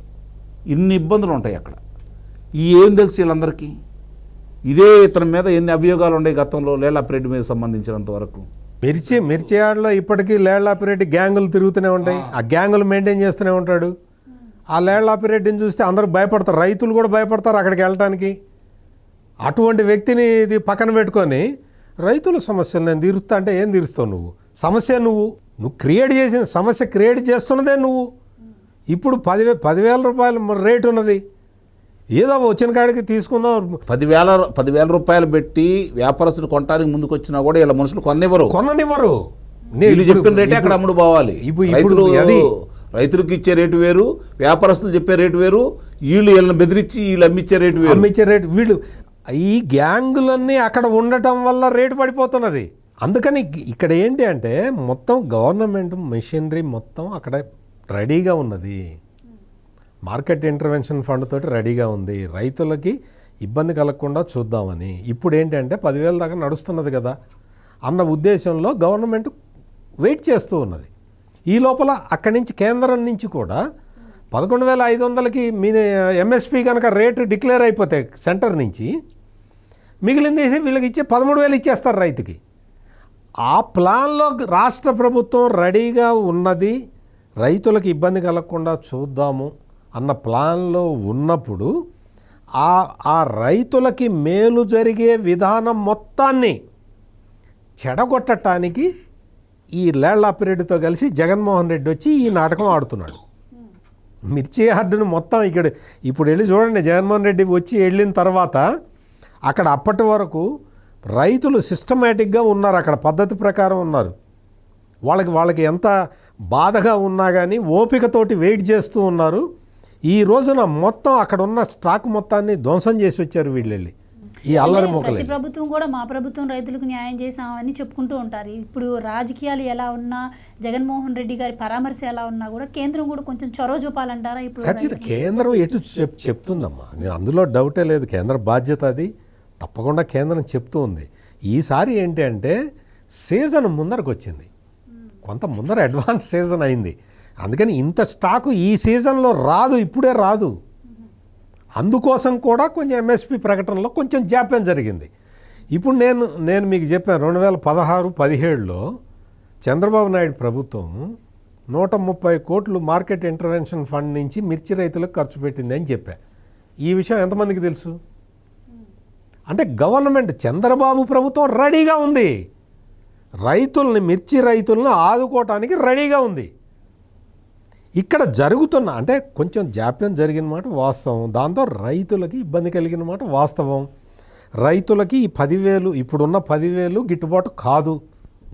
ఇన్ని ఇబ్బందులు ఉంటాయి అక్కడ. ఏం తెలుసు వీళ్ళందరికీ? ఇదే ఇతని మీద ఎన్ని అభియోగాలు ఉన్నాయి గతంలో లేళ్లాపిరెడ్డి మీద సంబంధించినంత వరకు. మిర్చి యార్డ్లో ఇప్పటికీ లేళ్లాపిరెడ్డి గ్యాంగులు తిరుగుతూనే ఉంటాయి. ఆ గ్యాంగులు మెయింటైన్ చేస్తూనే ఉంటాడు. ఆ లేళ్లాపిరెడ్డిని చూస్తే అందరూ భయపడతారు, రైతులు కూడా భయపడతారు అక్కడికి వెళ్ళటానికి. అటువంటి వ్యక్తిని ఇది పక్కన పెట్టుకొని రైతుల సమస్యలు నేను తీరుస్తా అంటే ఏం తీరుస్తావు నువ్వు? సమస్య నువ్వు క్రియేట్ చేసిన సమస్య క్రియేట్ చేస్తున్నదే నువ్వు. ఇప్పుడు 10,000 రూపాయలు రేటు ఉన్నది, ఏదో వచ్చిన కాడికి తీసుకుందాం. 10,000 రూపాయలు పెట్టి వ్యాపారస్తులు కొనడానికి ముందుకు వచ్చినా కూడా ఇలా మనుషులు కొననివ్వరు. వీళ్ళు చెప్పిన రేటే అక్కడ అమ్ముడు పోవాలి. ఇప్పుడు రైతులకు ఇచ్చే రేటు వేరు, వ్యాపారస్తులు చెప్పే రేటు వేరు, వీళ్ళని బెదిరించి వీళ్ళు అమ్మిచ్చే రేటు వీళ్ళు ఈ గ్యాంగులన్నీ అక్కడ ఉండటం వల్ల రేటు పడిపోతున్నది. అందుకని ఇక్కడ ఏంటి అంటే మొత్తం గవర్నమెంట్ మెషినరీ మొత్తం అక్కడ రెడీగా ఉన్నది. మార్కెట్ ఇంటర్వెన్షన్ ఫండ్ తోటి రెడీగా ఉంది, రైతులకి ఇబ్బంది కలగకుండా చూద్దామని. ఇప్పుడు ఏంటంటే 10,000 దాకా నడుస్తున్నది కదా అన్న ఉద్దేశంలో గవర్నమెంట్ వెయిట్ చేస్తూ ఉన్నది. ఈ లోపల అక్కడి నుంచి కేంద్రం నుంచి కూడా 11,500కి మీ ఎంఎస్పి కనుక రేటు డిక్లేర్ అయిపోతే సెంటర్ నుంచి మిగిలింది వీళ్ళకి ఇచ్చే 13,000 ఇచ్చేస్తారు రైతుకి. ఆ ప్లాన్లో రాష్ట్ర ప్రభుత్వం రెడీగా ఉన్నది, రైతులకు ఇబ్బంది కలగకుండా చూద్దాము అన్న ప్లాన్లో ఉన్నప్పుడు ఆ రైతులకి మేలు జరిగే విధానం మొత్తాన్ని చెడగొట్టడానికి ఈ లేళ్ల అప్పిరెడ్డితో కలిసి జగన్మోహన్ రెడ్డి వచ్చి ఈ నాటకం ఆడుతున్నాడు. మిర్చి యార్డును మొత్తం ఇక్కడ ఇప్పుడు వెళ్ళి చూడండి, జగన్మోహన్ రెడ్డి వచ్చి వెళ్ళిన తర్వాత అక్కడ అప్పటి వరకు రైతులు సిస్టమేటిక్గా ఉన్నారు, అక్కడ పద్ధతి ప్రకారం ఉన్నారు. వాళ్ళకి ఎంత బాధగా ఉన్నా కానీ ఓపికతోటి వెయిట్ చేస్తూ ఉన్నారు. ఈ రోజున మొత్తం అక్కడ ఉన్న స్టాక్ మొత్తాన్ని ధ్వంసం చేసి వచ్చారు వీళ్ళు. ఈ అల్లరి మొక్కలు ప్రతి ప్రభుత్వం కూడా మా ప్రభుత్వం రైతులకు న్యాయం చేసామని చెప్పుకుంటూ ఉంటారు. ఇప్పుడు రాజకీయాలు ఎలా ఉన్నా, జగన్మోహన్ రెడ్డి గారి పరామర్శ ఎలా ఉన్నా కూడా కేంద్రం కూడా కొంచెం చొరవ చూపాలంటారా? ఇప్పుడు ఖచ్చితంగా కేంద్రం ఎటు చెప్తుందమ్మా, నేను అందులో డౌటే లేదు. కేంద్ర బాధ్యత అది, తప్పకుండా కేంద్రం చెప్తూ ఉంది. ఈసారి ఏంటి అంటే సీజన్ ముందరకు వచ్చింది, కొంత ముందర అడ్వాన్స్ సీజన్ అయింది. అందుకని ఇంత స్టాకు ఈ సీజన్లో రాదు, ఇప్పుడే రాదు. అందుకోసం కూడా కొంచెం ఎంఎస్పి ప్రకటనలో కొంచెం జాప్యం జరిగింది. ఇప్పుడు నేను మీకు చెప్పాను 2016-17లో చంద్రబాబు నాయుడు ప్రభుత్వం 130 కోట్లు మార్కెట్ ఇంటర్వెన్షన్ ఫండ్ నుంచి మిర్చి రైతులకు ఖర్చు పెట్టింది అని చెప్పా. ఈ విషయం ఎంతమందికి తెలుసు? అంటే గవర్నమెంట్ చంద్రబాబు ప్రభుత్వం రెడీగా ఉంది, మిర్చి రైతులను ఆదుకోవటానికి రెడీగా ఉంది. ఇక్కడ జరుగుతున్న అంటే కొంచెం జాప్యం జరిగిన మాట వాస్తవం, దాంతో రైతులకి ఇబ్బంది కలిగిన మాట వాస్తవం. రైతులకి ఈ 10,000 ఇప్పుడున్న 10,000 గిట్టుబాటు కాదు,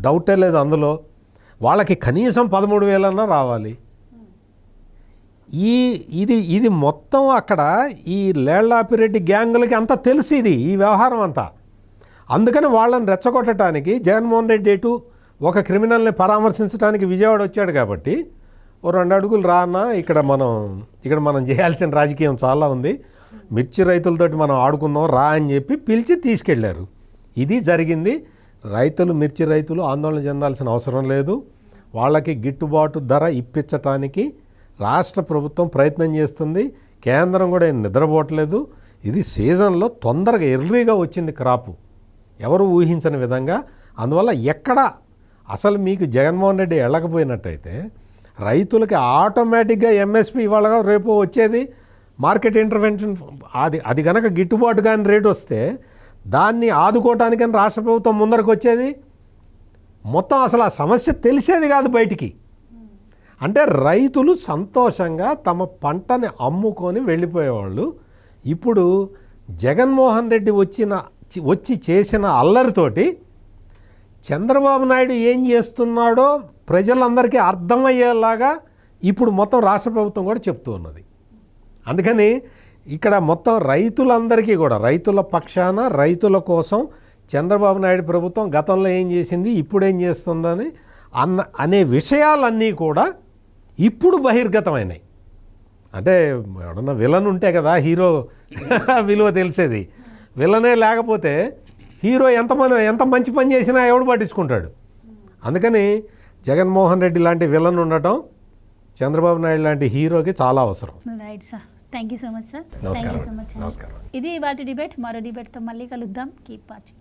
డౌటే లేదు అందులో. వాళ్ళకి కనీసం 13,000 రావాలి. ఇది మొత్తం అక్కడ ఈ లేళ్లాపిరెడ్డి గ్యాంగులకి అంతా తెలిసి ఈ వ్యవహారం అంతా. అందుకని వాళ్ళని రెచ్చగొట్టడానికి జగన్మోహన్ రెడ్డి ఒక క్రిమినల్ని పరామర్శించడానికి విజయవాడ వచ్చాడు కాబట్టి 2 అడుగులు రానా, ఇక్కడ మనం చేయాల్సిన రాజకీయం చాలా ఉంది, మిర్చి రైతులతోటి మనం ఆడుకుందాం రా అని చెప్పి పిలిచి తీసుకెళ్లారు. ఇది జరిగింది. మిర్చి రైతులు ఆందోళన చెందాల్సిన అవసరం లేదు. వాళ్ళకి గిట్టుబాటు ధర ఇప్పించటానికి రాష్ట్ర ప్రభుత్వం ప్రయత్నం చేస్తుంది, కేంద్రం కూడా నిద్రపోవట్లేదు. ఇది సీజన్లో తొందరగా ఎర్లీగా వచ్చింది క్రాపు, ఎవరు ఊహించని విధంగా. అందువల్ల ఎక్కడ అసలు మీకు జగన్మోహన్ రెడ్డి వెళ్ళకపోయినట్టయితే రైతులకి ఆటోమేటిక్గా ఎంఎస్పి ఇవాళ రేపు వచ్చేది మార్కెట్ ఇంటర్వెన్షన్. అది కనుక గిట్టుబాటు కానీ రేటు వస్తే దాన్ని ఆదుకోవటానికని రాష్ట్ర ప్రభుత్వం ముందరకు వచ్చేది. మొత్తం అసలు ఆ సమస్య తెలిసేది కాదు బయటికి. అంటే రైతులు సంతోషంగా తమ పంటని అమ్ముకొని వెళ్ళిపోయేవాళ్ళు. ఇప్పుడు జగన్మోహన్ రెడ్డి వచ్చి చేసిన అల్లరితోటి చంద్రబాబు నాయుడు ఏం చేస్తున్నాడో ప్రజలందరికీ అర్థమయ్యేలాగా ఇప్పుడు మొత్తం రాష్ట్ర ప్రభుత్వం కూడా చెప్తూ ఉన్నది. అందుకని ఇక్కడ మొత్తం రైతులందరికీ కూడా రైతుల పక్షాన రైతుల కోసం చంద్రబాబు నాయుడు ప్రభుత్వం గతంలో ఏం చేసింది, ఇప్పుడు ఏం చేస్తుందని అనే విషయాలన్నీ కూడా ఇప్పుడు బహిర్గతమైనాయి. అంటే ఎవడన్నా విలన్ ఉంటే కదా హీరో విలువ తెలిసేది. విలనే లేకపోతే హీరో ఎంత మంచి పని చేసినా ఎవడు పట్టించుకుంటాడు. అందుకని జగన్మోహన్ రెడ్డి లాంటి విలన్ ఉండటం చంద్రబాబు నాయుడు లాంటి హీరోకి చాలా అవసరం. Right sir, thank you so much sir. నమస్కారం. ఇది వాటి డిబేట్. మరో డిబేట్తో మళ్ళీ కలుద్దాం. Keep watching.